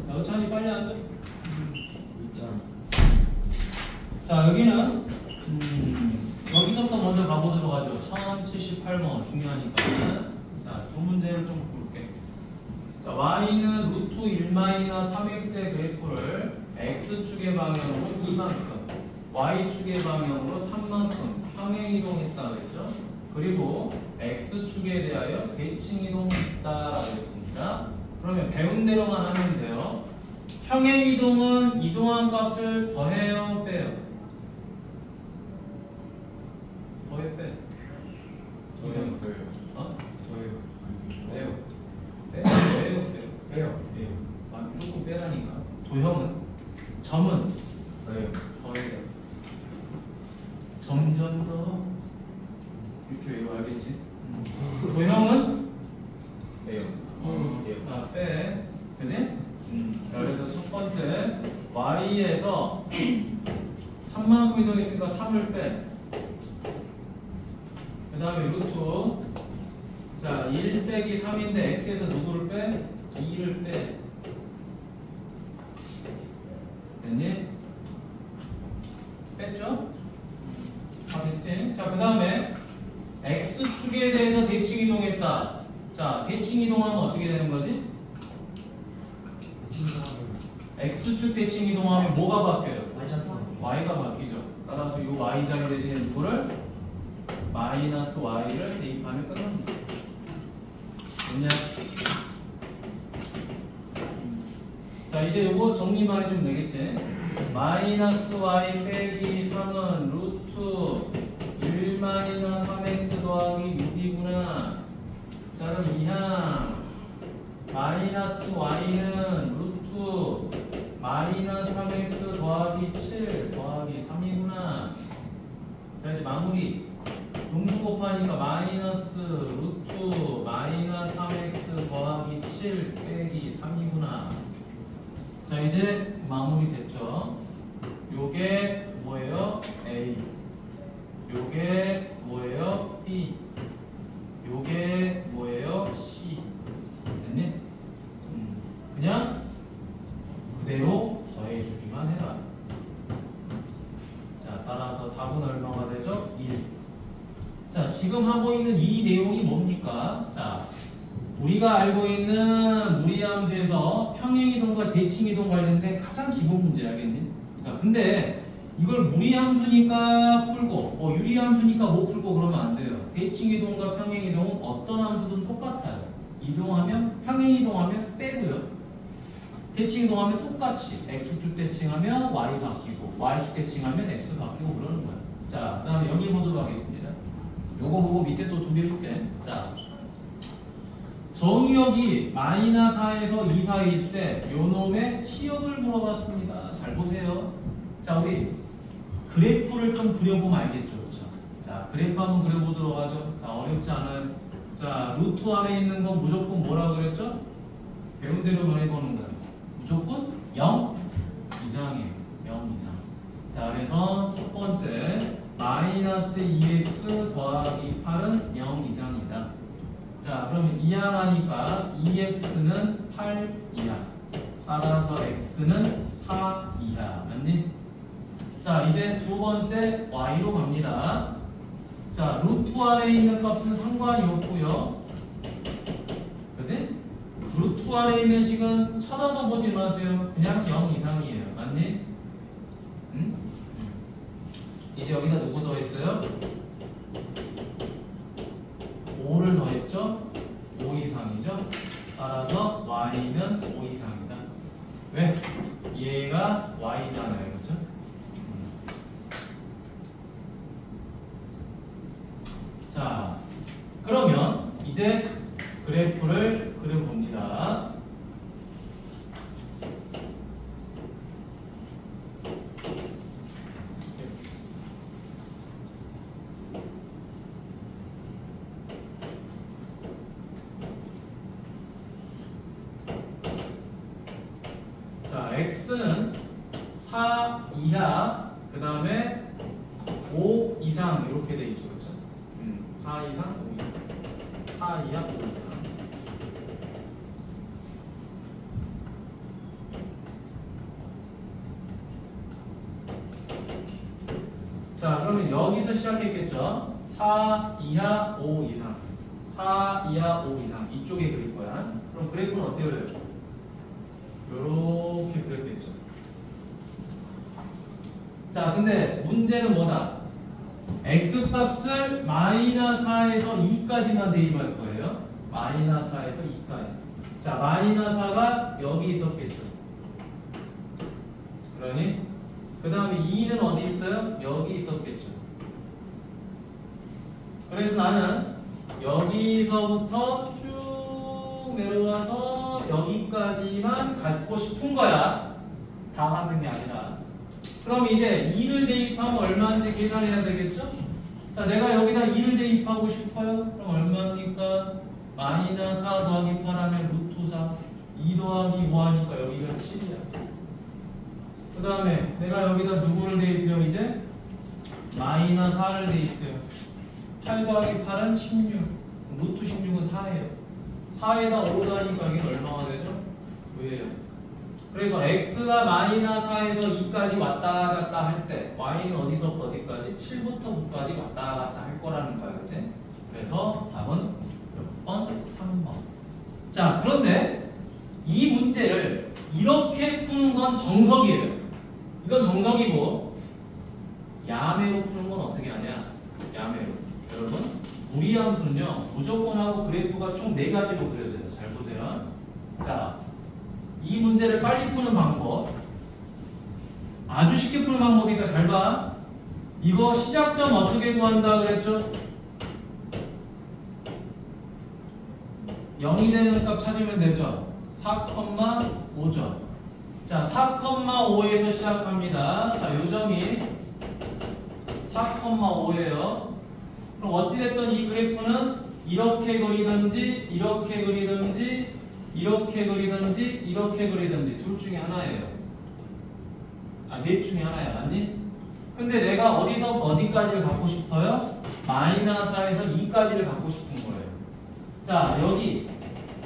자, 의찬이 빨리 앉아. 있잖아. 자 여기는 여기서부터 먼저 가보도록 하죠. 1078번 중요하니까. 자, 두 문제를 좀 볼게. 자, y는 루트 1-3x의 그래프를 x축의 방향으로 2만큼, y축의 방향으로 3만큼 평행 이동했다고 했죠. 그리고 x축에 대하여 대칭 이동했다라고 했습니다. 그러면 배운 대로만 하면 돼요. 평행 이동은 이동한 값을 더해요, 빼요? 더해, 빼? 저요. 어? 저요. 왜요? 빼요, 빼요, 빼요. 왜요? 아, 무조건 빼라니까. 도형은 점은 저요. 더해요. 점점 더 이렇게 이거 알겠지? 도형은 왜요? 왜요? 자, 빼. 그지? 자, 그래서 첫 번째 y에서 3만큼 이동했으니까 3을 빼. 그 다음에 루트 자, 1 빼기 3인데 x에서 누구를 빼? 2를 빼. 됐니? 뺐죠? 다 됐지? 자, 그 다음에 x축에 대해서 대칭 이동했다. 자, 대칭 이동하면 어떻게 되는 거지? x축 대칭 이동하면 뭐가 바뀌어요? y가 바뀌죠. 따라서 이 y자리 대신에 누구를? 마이너스 y를 대입하면 끝납니다. 됐냐? 자, 이제 이거 정리만 해주면 되겠지? 마이너스 y 빼기 3은 루트 1-3x 더하기 6이구나. 자, 그럼 이항 마이너스 y는 루트 마이너스 3x 더하기 7 더하기 3이구나. 자, 이제 마무리. 음수 곱하니까 마이너스 루트 마이너스 3x 더하기 7 빼기 3이구나. 자, 이제 마무리 됐죠? 요게 뭐예요? A. 요게 뭐예요? B. 요게 뭐예요? C. 됐니? 그냥 그대로 더해주기만 해라. 자, 따라서 답은 얼마가 되죠? 1. 자, 지금 하고 있는 이 내용이 뭡니까? 자, 우리가 알고 있는 무리함수에서 평행이동과 대칭이동 관련된 가장 기본 문제 알겠니? 그러니까 근데 이걸 무리함수니까 풀고 유리함수니까 못 풀고 그러면 안 돼요. 대칭이동과 평행이동은 어떤 함수든 똑같아요. 이동하면 평행이동하면 빼고요. 대칭이동하면 똑같이 x축 대칭하면 y 바뀌고 y축 대칭하면 x 바뀌고 그러는 거예요. 자, 그 다음에 여기 보도록 하겠습니다. 요거 보고 밑에 또 두 개 줄게. 자, 정의역이 -4에서 2 사이일 때 요놈의 치역을 물어봤습니다. 잘 보세요. 자, 우리 그래프를 좀 그려보면 알겠죠, 그렇죠? 자, 그래프 한번 그려보도록 하죠. 자, 어렵지 않아요. 자, 루트 안에 있는 건 무조건 뭐라 그랬죠? 배운 대로만 해보는 거예요. 무조건 0 이상이에요. 0 이상. 자, 그래서 첫 번째 마이너스 2x 더하기 8은 0 이상이다. 자, 그러면 이항하니까 2x는 8 이하. 따라서 x는 4 이하. 맞니? 자, 이제 두 번째 y로 갑니다. 자, 루트 안에 있는 값은 상관이 없고요. 그지? 루트 안에 있는 식은 쳐다도 보지 마세요. 그냥 0 이상이에요. 맞니? 응? 이제 여기다 누구 더했어요? 5를 더했죠? 5 이상이죠? 따라서 y는 5 이상이다. 왜? 얘가 y잖아요. 그렇죠? 자, 그러면 이제 그래프를 그려봅니다. 자, x는 4 이하 그 다음에 5 이상 이렇게 돼 있죠, 그렇죠? 4 이상, 5 이상, 4 이하, 5 이상. 자, 그러면 여기서 시작했겠죠? 4 이하, 5 이상. 4 이하, 5 이상. 이쪽에 그릴 거야. 그럼 그래프는 어떻게 그려요? 요렇게 그렸겠죠. 자, 근데 문제는 뭐다? x 값을 -4에서 2까지만 대입할 거예요. -4에서 2까지. 자, -4가 여기 있었겠죠. 그러니 그 다음에 2는 어디 있어요? 여기 있었겠죠. 그래서 나는 여기서부터 쭉 내려와서 여기까지만 갖고 싶은 거야. 다 하는 게 아니라. 그럼 이제 2를 대입하면 얼마인지 계산해야 되겠죠? 자, 내가 여기다 2를 대입하고 싶어요. 그럼 얼마입니까? -4 더하기 8하면 루트 4. 2 더하기 5 하니까 여기가 7이야. 그 다음에 내가 여기다 누구를 대입해요? 이제 -4를 대입해요. 8 더하기 8은 16. 루트 16은 4예요. 4에다 5 더하니까 여기는 얼마가 되죠? 9예요. 그래서 x가 -4에서 2까지 왔다 갔다 할 때 y는 어디서부터 어디까지? 7부터 9까지 왔다 갔다 할 거라는 거야, 그치? 그래서 답은 몇 번? 3번. 자, 그런데 이 문제를 이렇게 푸는 건 정석이에요. 이건 정석이고 야매로 푸는 건 어떻게 하냐? 야매로. 여러분, 무리함수는요 무조건하고 그래프가 총 4가지로 그려져요. 잘 보세요. 자, 이 문제를 빨리 푸는 방법, 아주 쉽게 푸는 방법이니까 잘 봐. 이거 시작점 어떻게 구한다 그랬죠? 0이 되는 값 찾으면 되죠. 4,5죠. 자, 4,5에서 시작합니다. 자, 요점이 4,5예요. 그럼 어찌됐든 이 그래프는 이렇게 그리든지 이렇게 그리든지 이렇게 그리든지 이렇게 그리든지 둘 중에 하나예요. 넷 중에 하나야, 맞니? 근데 내가 어디서 어디까지를 갖고 싶어요? -4에서 2까지를 갖고 싶은 거예요. 자, 여기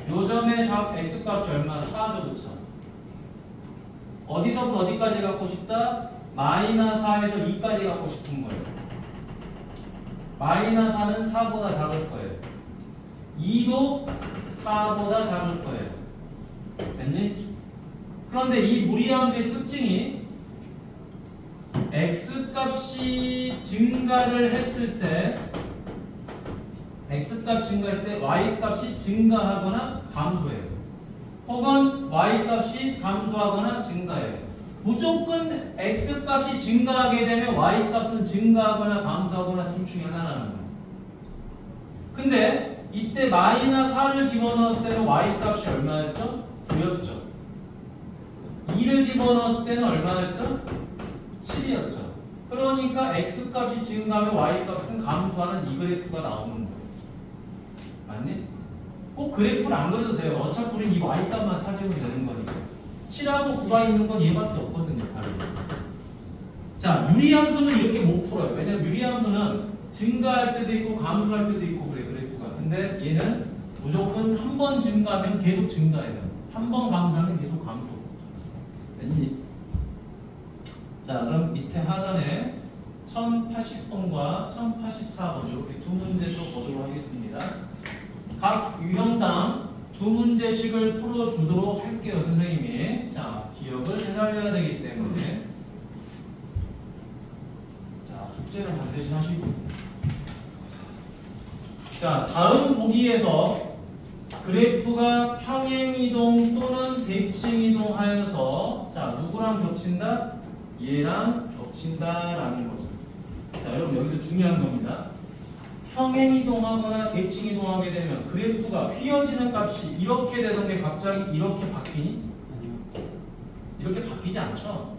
요점의 x값이 얼마? 4죠, 그쵸? 어디서부터 어디까지 갖고 싶다? -4에서 2까지 갖고 싶은 거예요. -4는 4보다 작을 거예요. 2도 4보다 작을 거예요. 됐니? 그런데 이 무리함수의 특징이 x값이 증가를 했을 때 x값 증가했을 때 y값이 증가하거나 감소해요. 혹은 y값이 감소하거나 증가해요. 무조건 x값이 증가하게 되면 y값은 증가하거나 감소하거나 둘 중에 하나라는 거예요. 근데 이때 -4를 집어넣었을 때는 y값이 얼마였죠? 9였죠. 2를 집어넣었을 때는 얼마였죠? 7이었죠. 그러니까 x값이 증가하면 y값은 감소하는 이 그래프가 나오는 거예요. 맞니? 꼭 그래프를 안 그려도 돼요. 어차피 우린 이 y값만 찾으면 되는 거니까. 7하고 9가 있는 건 얘밖에 없거든요. 바로. 자, 유리함수는 이렇게 못 풀어요. 왜냐면 유리함수는 증가할 때도 있고 감소할 때도 있고 그래, 그래프가. 근데 얘는 무조건 한 번 증가하면 계속 증가해요. 한 번 감소하면 계속 감소. 됐니? 자, 그럼 밑에 하단에 1080번과 1084번 이렇게 두 문제 또 보도록 하겠습니다. 각 유형당 두 문제씩을 풀어주도록 할게요, 선생님이. 자, 기억을 해달려야 되기 때문에. 자, 숙제를 반드시 하시고. 자, 다음 보기에서 그래프가 평행이동 또는 대칭이동 하여서 자, 누구랑 겹친다? 얘랑 겹친다라는 거죠. 자, 여러분 여기서 중요한 겁니다. 평행이동하거나 대칭이동하게 되면 그래프가 휘어지는 값이 이렇게 되던 게 갑자기 이렇게 바뀌니? 이렇게 바뀌지 않죠.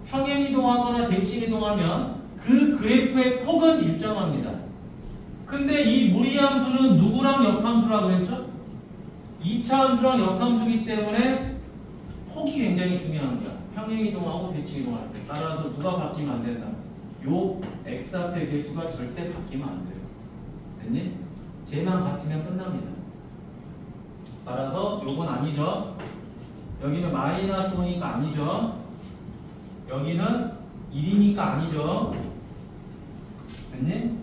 평행이동하거나 대칭이동하면 그 그래프의 폭은 일정합니다. 근데 이 무리함수는 누구랑 역함수라고 그랬죠? 2차 함수랑 역함수기 때문에 폭이 굉장히 중요한 거야. 평행이동하고 대칭이동할 때. 따라서 누가 바뀌면 안 된다. 요 x 앞의 개수가 절대 바뀌면 안 돼요. 됐니? 쟤만 같으면 끝납니다. 따라서 요건 아니죠. 여기는 마이너스 5니까 아니죠. 여기는 1이니까 아니죠. 됐니?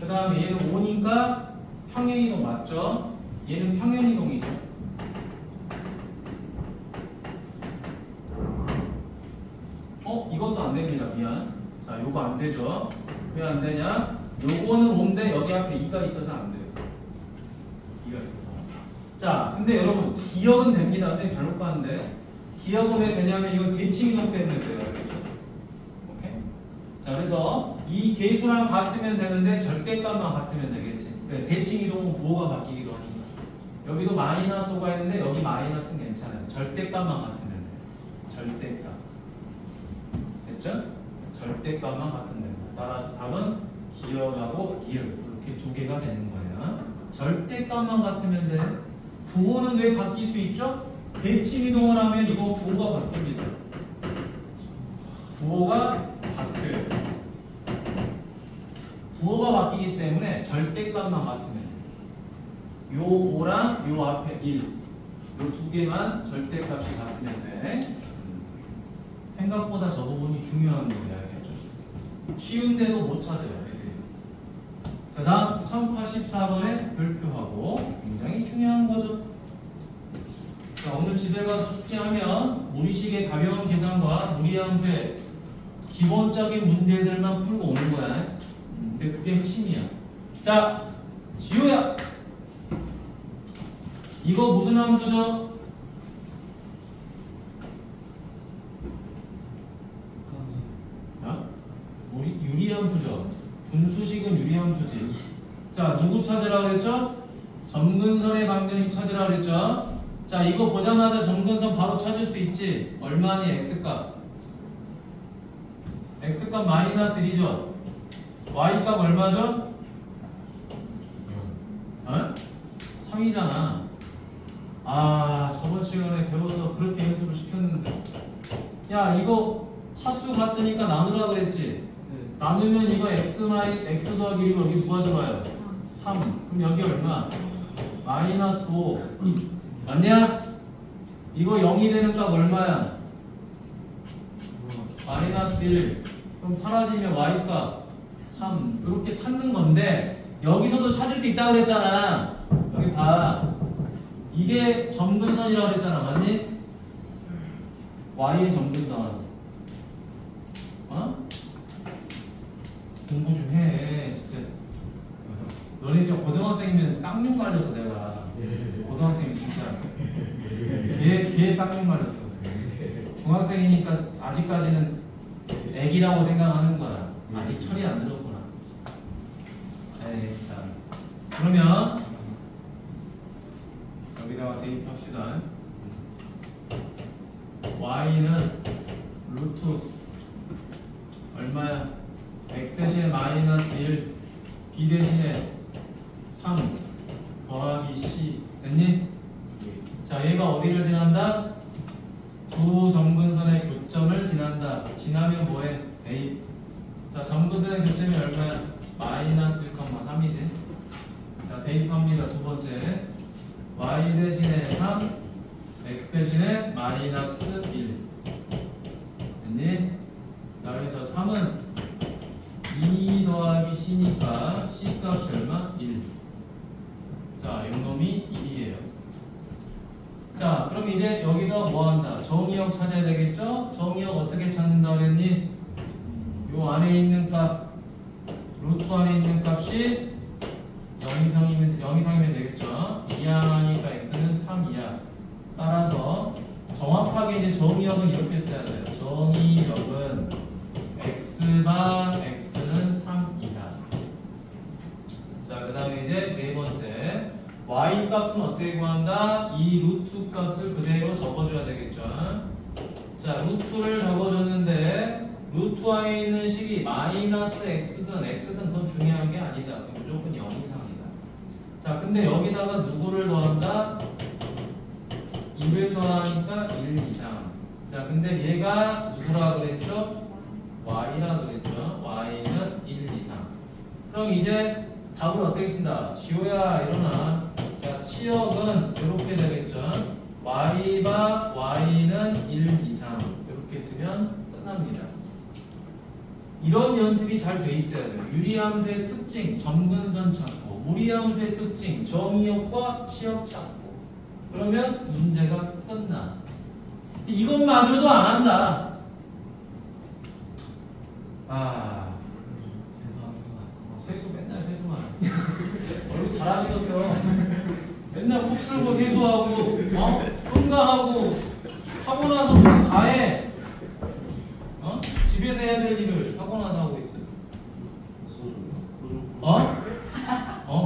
그 다음에 얘는 5니까 평행이동 맞죠? 얘는 평행이동이죠. 이것도 안 됩니다. 미안. 자, 요거 안 되죠. 왜 안 되냐? 요거는 5인데 여기 앞에 2가 있어서 안 돼요. 2가 있어서. 자, 근데 여러분 기억은 됩니다. 선생님 잘못 봤는데 기억은 왜 되냐면 이건 대칭이동 때문에 돼요. 알겠죠? 오케이? 자, 그래서 이 개수랑 같으면 되는데 절대값만 같으면 되겠지. 그래서 대칭이동은 부호가 바뀌기도 하니까. 여기도 마이너스 5가 있는데 여기 마이너스는 괜찮아요. 절대값만 같으면 돼요. 절대값. 됐죠? 절대값만 같으면 됩니다. 따라서 답은 기억하고 기억 이렇게 두 개가 되는 거예요. 절대값만 같으면 돼. 부호는 왜 바뀔 수 있죠? 대칭이동을 하면 이거 부호가 바뀝니다. 부호가 바뀌어요. 부호가 바뀌기 때문에 절대값만 같으면 돼. 요 5랑 요 앞에 1. 요 두 개만 절대값이 같으면 돼. 생각보다 저 부분이 중요한 거 이야기했죠. 쉬운데도 못 찾아요. 애들이. 자, 다음 1084번에 별표하고 굉장히 중요한 거죠. 자, 오늘 집에 가서 숙제하면 무리식의 가벼운 계산과 무리함수의 기본적인 문제들만 풀고 오는 거야. 근데 그게 핵심이야. 자, 지효야. 이거 무슨 함수죠? 유리함수죠. 분수식은 유리함수지. 자, 누구 찾으라고 그랬죠? 점근선의 방정식 찾으라고 그랬죠? 자, 이거 보자마자 점근선 바로 찾을 수 있지. 얼마니? x값. x값 마이너스 1이죠. y값 얼마죠? 3이잖아. 아, 저번 시간에 배워서 그렇게 연습을 시켰는데. 야, 이거 차수 같으니까 나누라 그랬지. 나누면 이거 x 더하기 1이고 여기 누가 들어와요? 3. 그럼 여기 얼마? 마이너스 5. 맞냐? 이거 0이 되는 값 얼마야? 마이너스 1. 그럼 사라지면 y값 3. 이렇게 찾는 건데 여기서도 찾을 수 있다고 그랬잖아. 여기 봐. 이게 점근선이라고 그랬잖아. 맞니? y의 점근선. 공부 좀 해. 진짜. 너네 진짜 고등학생이면 쌍욕 말렸어 내가. 고등학생이 진짜. 걔 쌍욕 말렸어. 중학생이니까 아직까지는 애기라고 생각하는 거야. 아직 철이 안 들었구나. 에이, 자. 그러면 여기다가 대입합시다. y는 루트 얼마야? x 대신에 마이너스 1, b 대신에 3 더하기 c 됐니? 자, 얘가 어디를 지난다? 두 점근선의 교점을 지난다. 지나면 뭐해? a. 자, 점근선의 교점이 얼마야? 마이너스 1,3이지. 자, 대입합니다. 두 번째 y 대신에 3, x 대신에 마이너스 1 됐니? 자, 그래서 3은 2 더하기 c니까 c 값이 얼마? 1. 자, 요놈이 1이에요. 자, 그럼 이제 여기서 뭐 한다? 정의역 찾아야 되겠죠? 정의역 어떻게 찾는다 그랬니? 요 안에 있는 값, 루트 안에 있는 값이 0 이상이면 되겠죠? 이하니까 x는 3 이하. 따라서 정확하게 이제 정의역은 이렇게 써야 돼요. 정의역은 x바 x는 3 이하. 자, 그 다음에 이제 네 번째 y 값은 어떻게 구한다? 이 루트 값을 그대로 적어줘야 되겠죠. 자, 루트를 적어줬는데 루트 안에 있는 식이 마이너스 x든 그건 중요한 게 아니다. 무조건 0 이상이다. 자, 근데 여기다가 누구를 더한다? 1을 더하니까 1 이상. 자, 근데 얘가 누구라 그랬죠? y라 그랬죠. y는 1 이상. 그럼 이제 답을 어떻게 쓴다? 지호야 일어나. 자, 치역은 이렇게 되겠죠. y바 y는 1 이상. 이렇게 쓰면 끝납니다. 이런 연습이 잘 돼 있어야 돼요. 유리함수의 특징, 점근선 찾고, 무리함수의 특징, 정의역과 치역 찾고. 그러면 문제가 끝나. 이것마저도 안 한다. 아, 세수 맨날 세수만. 얼굴 달아지겠어. 맨날 콕 쓸고 세수하고, 응가하고, 하고 나서 그냥 다 해. 집에서 해야 될 일을 하고 나서 하고 있어.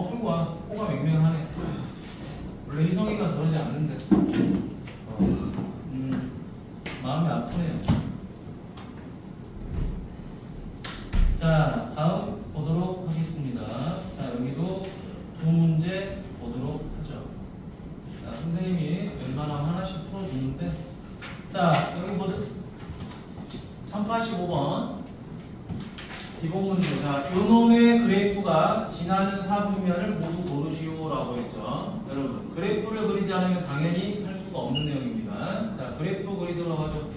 풀고 와. 코가 맹맹하네. 원래 희성이가 저러지 않는데. 마음이 아프네요. 자, 다음 보도록 하겠습니다. 자, 여기도 두 문제 보도록 하죠. 자, 선생님이 웬만하면 하나씩 풀어주는데, 자, 여기 보죠. 1085번. 기본 문제. 자, 요놈의 그래프가 지나는 사분면을 모두 고르시오라고 했죠. 여러분, 그래프를 그리지 않으면 당연히 할 수가 없는 내용입니다. 자, 그래프 그리도록 하죠.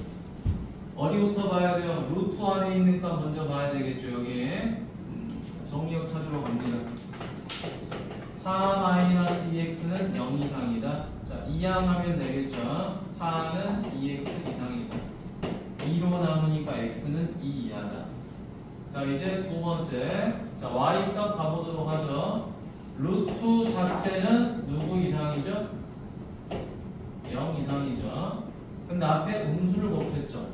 어디부터 봐야 돼요? 루트 안에 있는 값 먼저 봐야 되겠죠. 여기에 정의역 찾으러 갑니다. 4-2x는 0 이상이다. 자, 이항하면 되겠죠. 4는 2x 이상이다. 2로 나누니까 x는 2 이하다. 자, 이제 두 번째. 자, y 값 가보도록 하죠. 루트 자체는 누구 이상이죠? 0 이상이죠. 근데 앞에 음수를 곱했죠.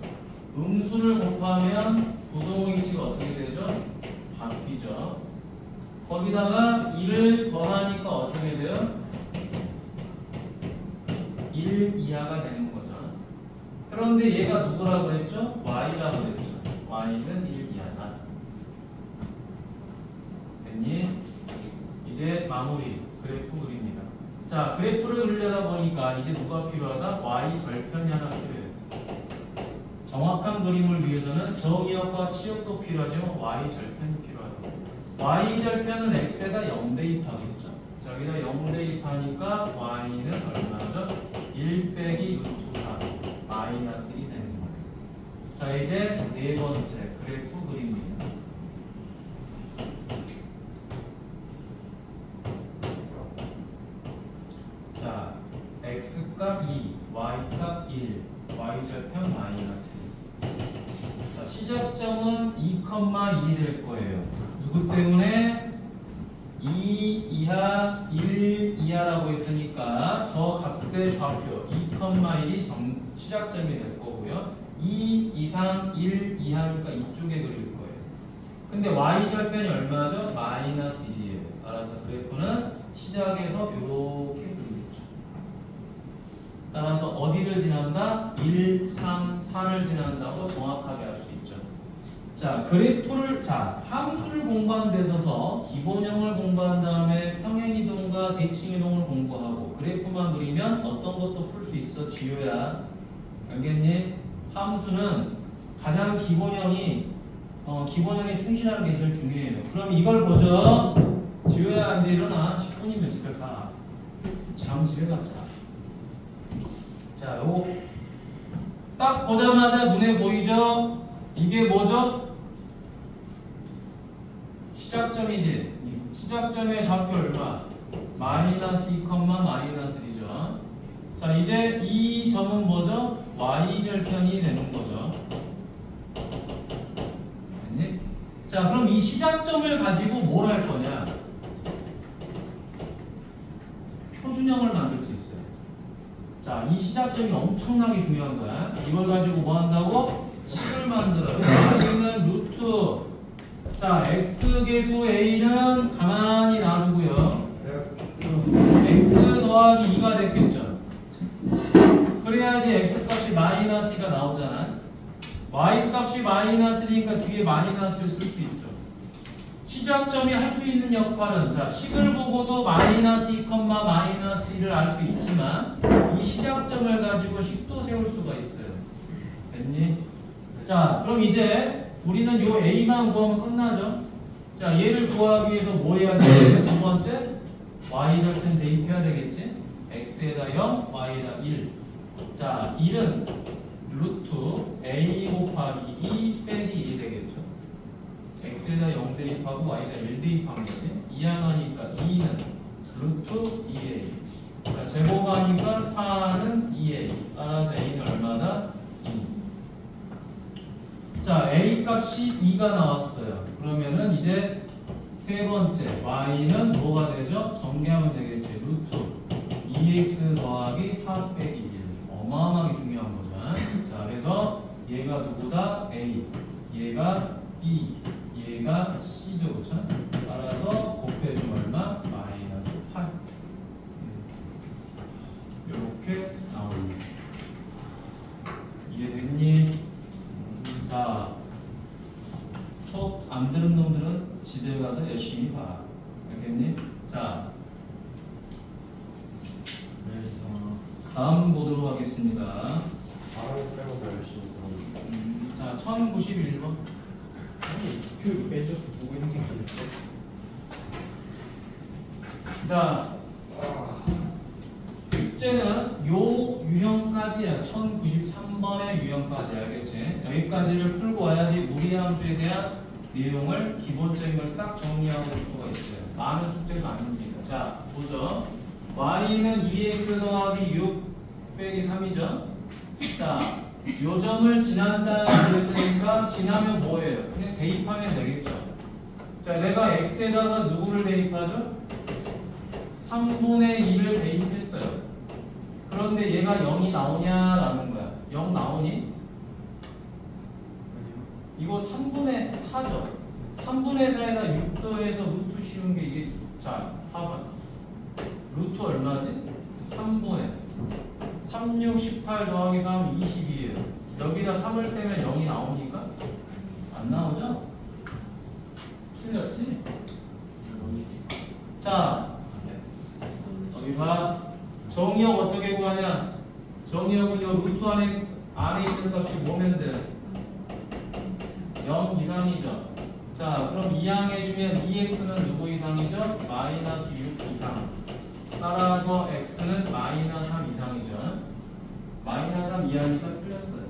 음수를 곱하면 부동위치가 어떻게 되죠? 바뀌죠. 거기다가 1을 더하니까 어떻게 돼요? 1 이하가 되는 거죠. 그런데 얘가 누구라 그랬죠? y라 그랬죠. y는 1 이하다. 됐니? 이제 마무리. 그래프 그립니다. 자, 그래프를 그리려다 보니까 이제 누가 필요하다? y 절편이 하나 필요해요. 정확한 그림을 위해서는 정의역과 치역도 필요하지만 y 절편이 필요하다. y 절편은 x에다 0 대입하겠죠. 자, 여기다 0 대입하니까 y는 얼마죠? 1 빼기 루트 4 마이너스 1이 되는 거예요. 자, 이제 네 번째 그래프 그립니다. 자, x값 2, y값 1, y절편 마이너스 1. 자, 시작점은 2,1이 될 거예요. 누구 때문에? 2 이하, 1 이하라고 했으니까 저 값의 좌표 2,1이 시작점이 될 거고요. 2 이상 1 이하니까 이쪽에 그릴 거예요. 근데 y절편이 얼마죠? 마이너스 1이에요. 따라서 그래프는 시작에서 이렇게 그리겠죠. 따라서 어디를 지난다? 1, 3, 4를 지난다고 정확하게 알 수 있죠. 자, 그래프를, 자, 함수를 공부한 데 있어서 기본형을 공부한 다음에 평행이동과 대칭이동을 공부하고 그래프만 그리면 어떤 것도 풀 수 있어, 지효야. 알겠니? 함수는 가장 기본형에 충실하는 게 제일 중요해요. 그럼 이걸 보죠. 지효야, 이제 일어나. 10분이면 집에 가. 잠 집에 가서 자. 자, 요거 딱 보자마자 눈에 보이죠? 이게 뭐죠? 시작점이지. 시작점의 좌표 얼마? 마이너스 2, 마이너스 1이죠. 자, 이제 이 점은 뭐죠? y절편이 되는 거죠. 됐니? 자, 그럼 이 시작점을 가지고 뭘 할 거냐? 표준형을 만들 수 있어요. 자, 이 시작점이 엄청나게 중요한 거야. 이걸 가지고 뭐 한다고? 식을 만들어요. y는 루트. 자, x계수 a는 가만히 놔두고요. x 더하기 2가 됐겠죠. 그래야지 x값이 마이너스 2가 나오잖아. y값이 마이너스 2니까 뒤에 마이너스를 쓸 수 있죠. 시작점이 할 수 있는 역할은, 자, 식을 보고도 마이너스 2, 마이너스 1을 알 수 있지만 이 시작점을 가지고 식도 세울 수가 있어요. 됐니? 자, 그럼 이제 우리는 요 A만 구하면 끝나죠? 자, 얘를 구하기 위해서 뭐 해야 돼? 두 번째, Y절편 대입해야 되겠지? X에다 0, Y에다 1. 자, 1은 루트 A 곱하기 2 빼기 1이 되겠죠? X에다 0 대입하고 Y에다 1 대입한 거지? 이항하니까 2는 루트 2A. 자, 제곱하니까 4는 2A. 따라서 A는 얼마다? 2. 자, A 값이 2가 나왔어요. 그러면은 이제 세 번째 Y는 뭐가 되죠? 정리하면 되겠지. 루트 2X 더하기 4 빼기 1. 어마어마하게 중요한 거죠. 자, 그래서 얘가 누구다? A. 얘가 B. 얘가 C죠. 그쵸? 따라서 곱해주면 얼마? 마이너스 8. 이렇게 나옵니다. 이해됐니? 자, 수업 안 들은 놈들은 집에 가서 열심히 봐. 알겠니? 자, 다음 보도록 하겠습니다. 바로 빼고 더 열심히 들었는데. 자, 1091번. 아니 그 벤져스 보고 있는 게 아니었어? 자, 숙제는 요 유형까지야. 1093번의 유형까지 알겠지? 여기까지를 풀고 와야지 무리함수에 대한 내용을 기본적인 걸 싹 정리하고 올 수가 있어요. 많은 숙제가 아닙니다. 자, 보죠. Y는 2X 더하기 6 빼기 3이죠. 자, 요 점을 지난다 그랬으니까 지나면 뭐예요? 그냥 대입하면 되겠죠. 자, 내가 X에다가 누구를 대입하죠? 3분의 2를 대입했어요. 그런데 얘가 0이 나오냐라는 거야. 0 나오니? 아니요. 이거 3분의 4죠. 3분의 4에다 6도 해서 루트 씌운 게 이게, 자, 봐봐. 루트 얼마지? 3분의 3, 6, 18 더하기 3, 22예요. 여기다 3을 빼면 0이 나오니까? 안 나오죠? 틀렸지? 자, 여기 봐. 정의역 어떻게 구하냐? 정의역은 요 루트 안에 있는 값이 뭐면 돼? 0 이상이죠. 자, 그럼 이항해주면 2x는 누구 이상이죠? 마이너스 6 이상. 따라서 x는 마이너스 3 이상이죠. 마이너스 3 이하니까 틀렸어요.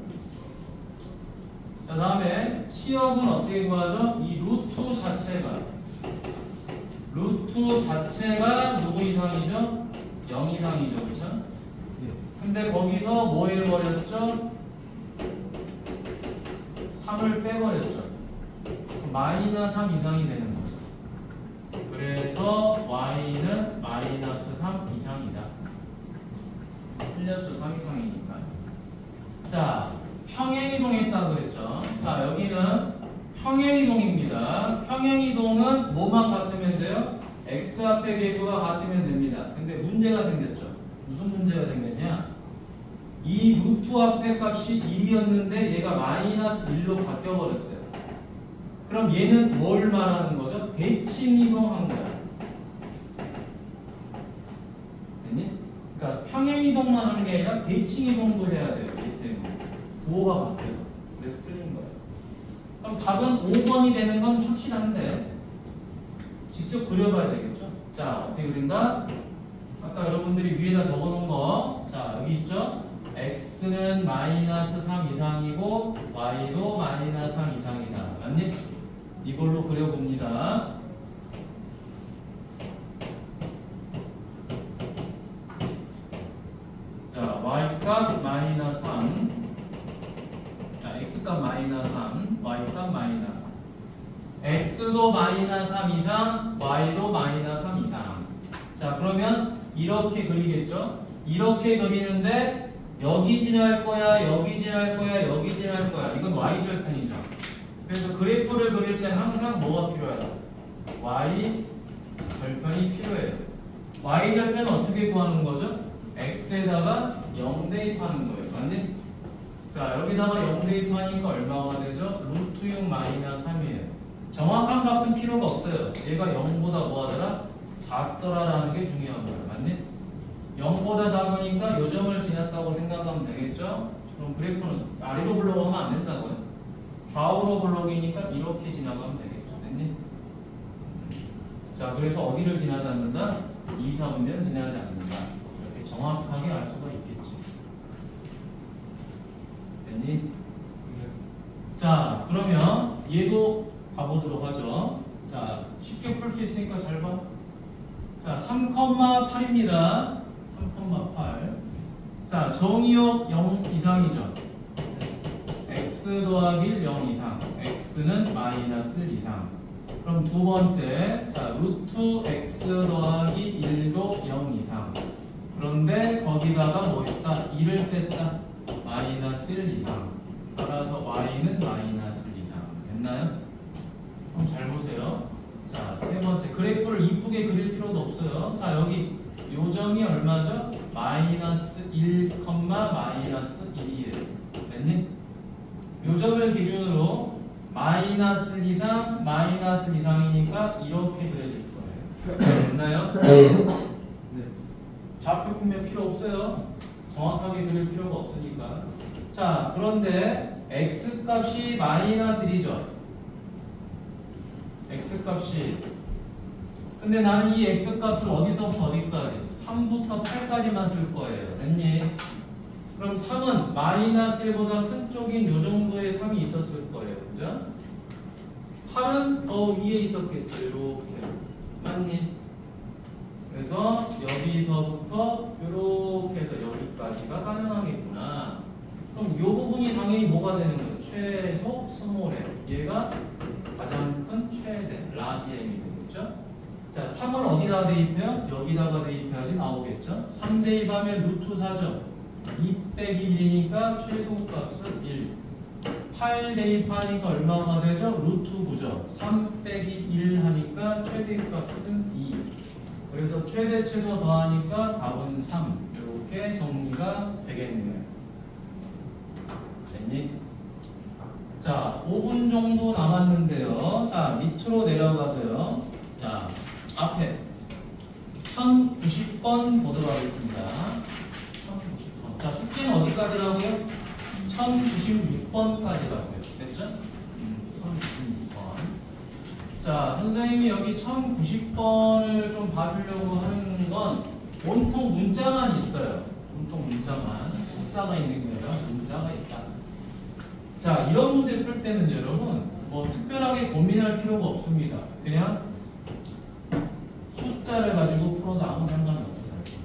자, 다음에 치역은 어떻게 구하죠? 이 루트 자체가 누구 이상이죠? 0 이상이죠. 그렇죠? 근데 거기서 뭐 해버렸죠? 3을 빼버렸죠. 마이너스 3 이상이 되는 거죠. 그래서 y는 마이너스 3 이상이다. 틀렸죠. 3 이상이니까. 자, 평행이동했다 그랬죠. 자, 여기는 평행이동입니다. 평행이동은 뭐만 같으면 돼요? x 앞의 계수가 같으면 됩니다. 근데 문제가 생겼죠. 무슨 문제가 생겼냐? 이 루트 앞의 값이 1이었는데 얘가 마이너스 1로 바뀌어버렸어요. 그럼 얘는 뭘 말하는 거죠? 대칭이동한 거야. 됐니? 그러니까 평행이동만 하는 게 아니라 대칭이동도 해야 돼요. 얘 때문에. 부호가 바뀌어서. 그래서 틀린 거예요. 그럼 답은 5번이 되는 건 확실한데 직접 그려봐야 되겠죠? 자, 어떻게 그린다? 아까 여러분들이 위에다 적어놓은 거. 자, 여기 있죠? x는 마이너스 3 이상이고 y도 마이너스 3 이상이다. 맞니? 이걸로 그려봅니다. 자, y값 마이너스 3. 자, x값 마이너스 3, y값 마이너스 3. x도 마이너스 3 이상, y도 마이너스 3 이상. 자, 그러면 이렇게 그리겠죠? 이렇게 그리는데 여기 지날 거야, 여기 지날 거야, 여기 지날 거야. 이건 y절편이죠. 그래서 그래프를 그릴 때는 항상 뭐가 필요하다? y절편이 필요해요. y절편은 어떻게 구하는 거죠? x에다가 0 대입하는 거예요. 맞니? 자, 여기다가 0 대입하니까 얼마가 되죠? 루트 6 마이너스 3이에요. 정확한 값은 필요가 없어요. 얘가 0보다 뭐 하더라? 작더라라는 게 중요한 거예요. 맞니? 0보다 작으니까 요 점을 지났다고 생각하면 되겠죠? 그럼 그래프는 아래로 굴러가면 안 된다고요? 좌우로 굴러기니까 이렇게 지나가면 되겠죠. 됐니? 자, 그래서 어디를 지나지 않는다? 2, 3면 지나지 않는다. 이렇게 정확하게 알 수가 있겠지. 됐니? 자, 그러면 얘도 가보도록 하죠. 자, 쉽게 풀 수 있으니까 잘 봐. 자, 3,8입니다. 3,8. 자, 정의역 0 이상이죠. x 더하기 1 0 이상. x는 마이너스 1 이상. 그럼 두 번째, 자, 루트 x 더하기 1도 0 이상. 그런데 거기다가 뭐 했다? 2를 뺐다. 마이너스 1 이상. 따라서 y는 마이너스 1 이상. 됐나요? 그럼 잘 보세요. 자, 세 번째, 그래프를 이쁘게 그릴 필요도 없어요. 자, 여기 요점이 얼마죠? 마이너스 1, 마이너스 1이에요. 됐니? 요점을 기준으로 마이너스 1 이상, 마이너스 1 이상이니까 이렇게 그려질 거예요. 됐나요? 네. 좌표 구면 필요 없어요. 정확하게 그릴 필요가 없으니까. 자, 그런데 x 값이 마이너스 1이죠. x 값이. 근데 나는 이 x 값을 어디서부터 어디까지? 3부터 8까지만 쓸 거예요. 됐니? 그럼 3은 마이너스 1보다 큰 쪽인 요 정도의 3이 있었을 거예요. 그죠? 8은 더 위에 있었겠죠. 이렇게. 맞니? 그래서 여기서부터 이렇게 해서 여기까지가 가능하겠구나. 그럼 이 부분이 당연히 뭐가 되는 거예요? 최소 스몰 m. 얘가 가장 큰 최대 라지 m이 되겠죠? 자, 3을 어디다 대입해요? 여기다가 대입해야지 나오겠죠? 3 대입하면 루트 4죠? 2 빼기 1이니까 최소값은 1. 8 대입하니까 얼마가 되죠? 루트 9죠? 3 빼기 1 하니까 최대값은 2. 그래서 최대 최소 더하니까 답은 3. 이렇게 정리가 되겠네요. 됐니? 자, 5분 정도 남았는데요. 자, 밑으로 내려가서요. 자, 앞에 1090번 보도록 하겠습니다. 1090번. 자, 숙제는 어디까지라고요? 1096번까지라고요. 됐죠? 1096번. 자, 선생님이 여기 1090번을 좀 봐주려고 하는 건 온통 문자만 있어요. 온통 문자만. 숫자가 있는 게 아니라 문자가 있다. 자, 이런 문제 풀 때는 여러분 뭐 특별하게 고민할 필요가 없습니다. 그냥 숫자를 가지고 풀어도 아무 상관이 없어요.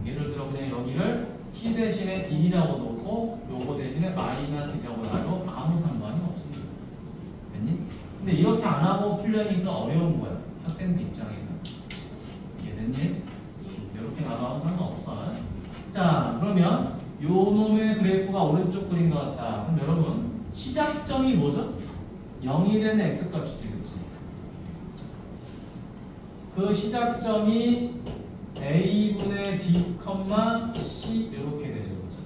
예를 들어 그냥 여기를 t 대신에 1이라고 놓고 요거 대신에 마이너스 1이라고 놔도 아무 상관이 없습니다. 됐니? 근데 이렇게 안 하고 풀려니까 어려운 거야. 학생들 입장에서. 이해됐니? 이렇게 나가면 상관없어. 자, 그러면 요 놈의 그래프가 오른쪽 그린 것 같다. 그럼 여러분 시작점이 뭐죠? 0이 되는 x값이지, 그치? 그 시작점이 a분의 b, c 이렇게 되죠, 그치?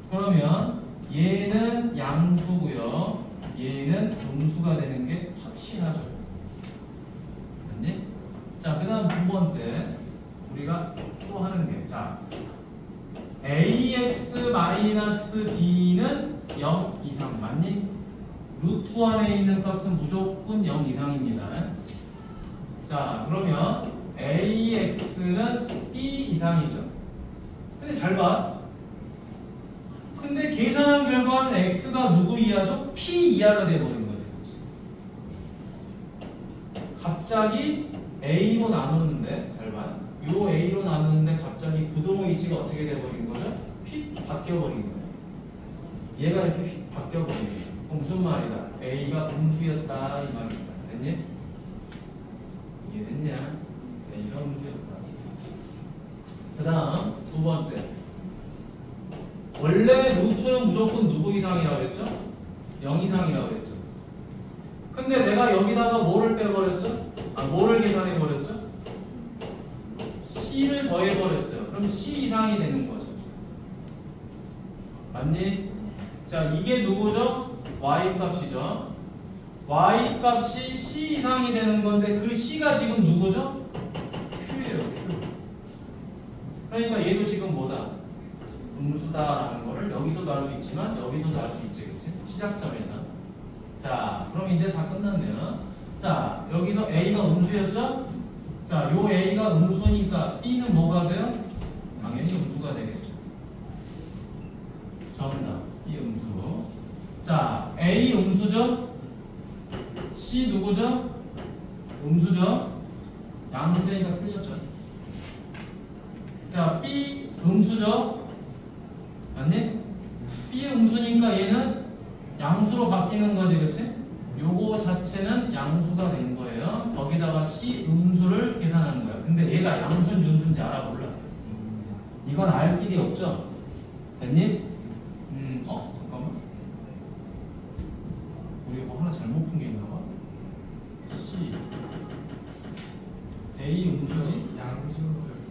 그러면 얘는 양수고요, 얘는 음수가 되는 게 확실하죠. 됐니? 자, 그 다음 두 번째 우리가 또 하는 게, 자, ax-b는 0 이상 맞니? 루트 안에 있는 값은 무조건 0 이상입니다. 자, 그러면 ax는 b 이상이죠. 근데 잘 봐. 근데 계산한 결과는 x가 누구 이하죠? p 이하가 돼버린 거지. 그치? 갑자기 a로 나누는데, 잘 봐. 요 a로 나누는데 갑자기 부동의 위치가 어떻게 돼버린 거죠? 휙 바뀌어버린 거예요. 얘가 이렇게 휙 바뀌어버린 거예요. 그럼 무슨 말이다? a가 음수였다 이 말이다. 됐니? 이해됐냐? a가 음수였다. 그 다음 두 번째, 원래 루트는 무조건 누구 이상이라고 그랬죠? 0 이상이라고 그랬죠. 근데 내가 여기다가 뭐를 빼버렸죠? 뭐를 계산해버렸죠? c를 더해버렸어요. 그럼 c 이상이 되는 거죠. 맞니? 자, 이게 누구죠? y 값이죠. y 값이 c 이상이 되는 건데 그 c가 지금 누구죠? q예요, q. 그러니까 얘도 지금 뭐다? 음수다라는 거를 여기서도 알 수 있지만 여기서도 알 수 있지, 그치? 시작점에서. 자, 그럼 이제 다 끝났네요. 자, 여기서 A가 음수였죠? 자, 요 A가 음수니까 B는 뭐가 돼요? 당연히 음수가 되겠죠. 정답, B 음수. 자, A 음수죠? C 누구죠? 음수죠? 양수되니까 틀렸죠. 자, B 음수죠? 맞니? B 음수니까 얘는 양수로 바뀌는 거지, 그치? 요거 자체는 양수가 된 거예요. 거기다가 C 음수를 계산하는 거야. 근데 얘가 양수인지 음수인지 알아 몰라? 이건 알 길이 없죠? 됐니? 잠깐만. 우리 뭐 하나 잘못 푼 게 있나 봐. C A 음수지? 양수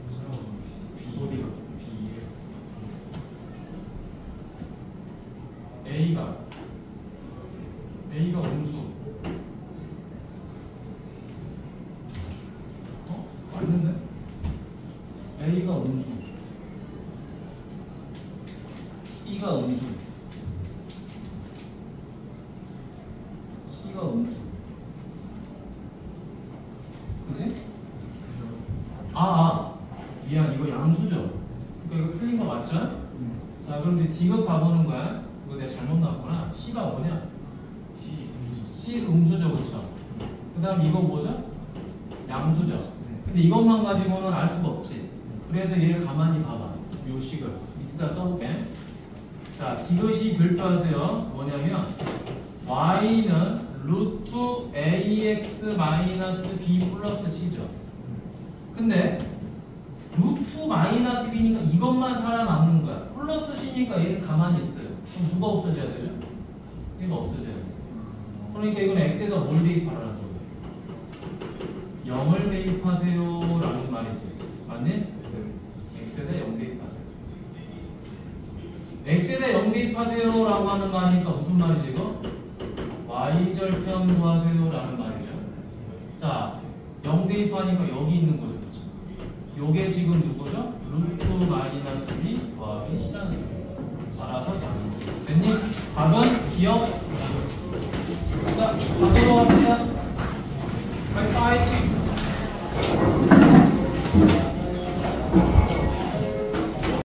무슨 어디가? B A가 음수. 맞는데? A가 음수, B가 음수, C가 음수. 그치? 미안, 이거 양수죠? 그러니까 이거 틀린 거 맞죠? 자, 그럼 이제 D급 가보는 거야. 이거 내가 잘못 나왔구나. C가 뭐냐? C 음수죠, 그쵸? 그 다음 이거 뭐죠? 양수죠. 근데 이것만 가지고는 알 수가 없지. 그래서 얘를 가만히 봐봐. 요 식을 밑에다 써볼게. 자, 디귿이 별표하세요. 뭐냐면 y는 루트 ax 마이너스 b 플러스 c죠. 근데 루트 마이너스 b니까 이것만 살아남는 거야. 플러스 c니까 얘는 가만히 있어요. 그럼 누가 없어져야 되죠? 얘가 없어져야 돼. 그러니까 이건 x에다 뭘 대입하라는 소리야. 0을 대입하세요 라는 말이지. 맞니? x에다 0 대입하세요. x에다 0 대입하세요 라고 하는 말이니까 무슨 말이지 이거? y절편 구하세요 라는 말이죠. 자, 0 대입하니까 여기 있는 거죠. 그쵸? 요게 지금 누구죠? 루트 마이너스 b 더하기 c라는 소리예요. 따라서 양수. 됐니? 답은 기억. 자, 가도록 합니다. 바이바이.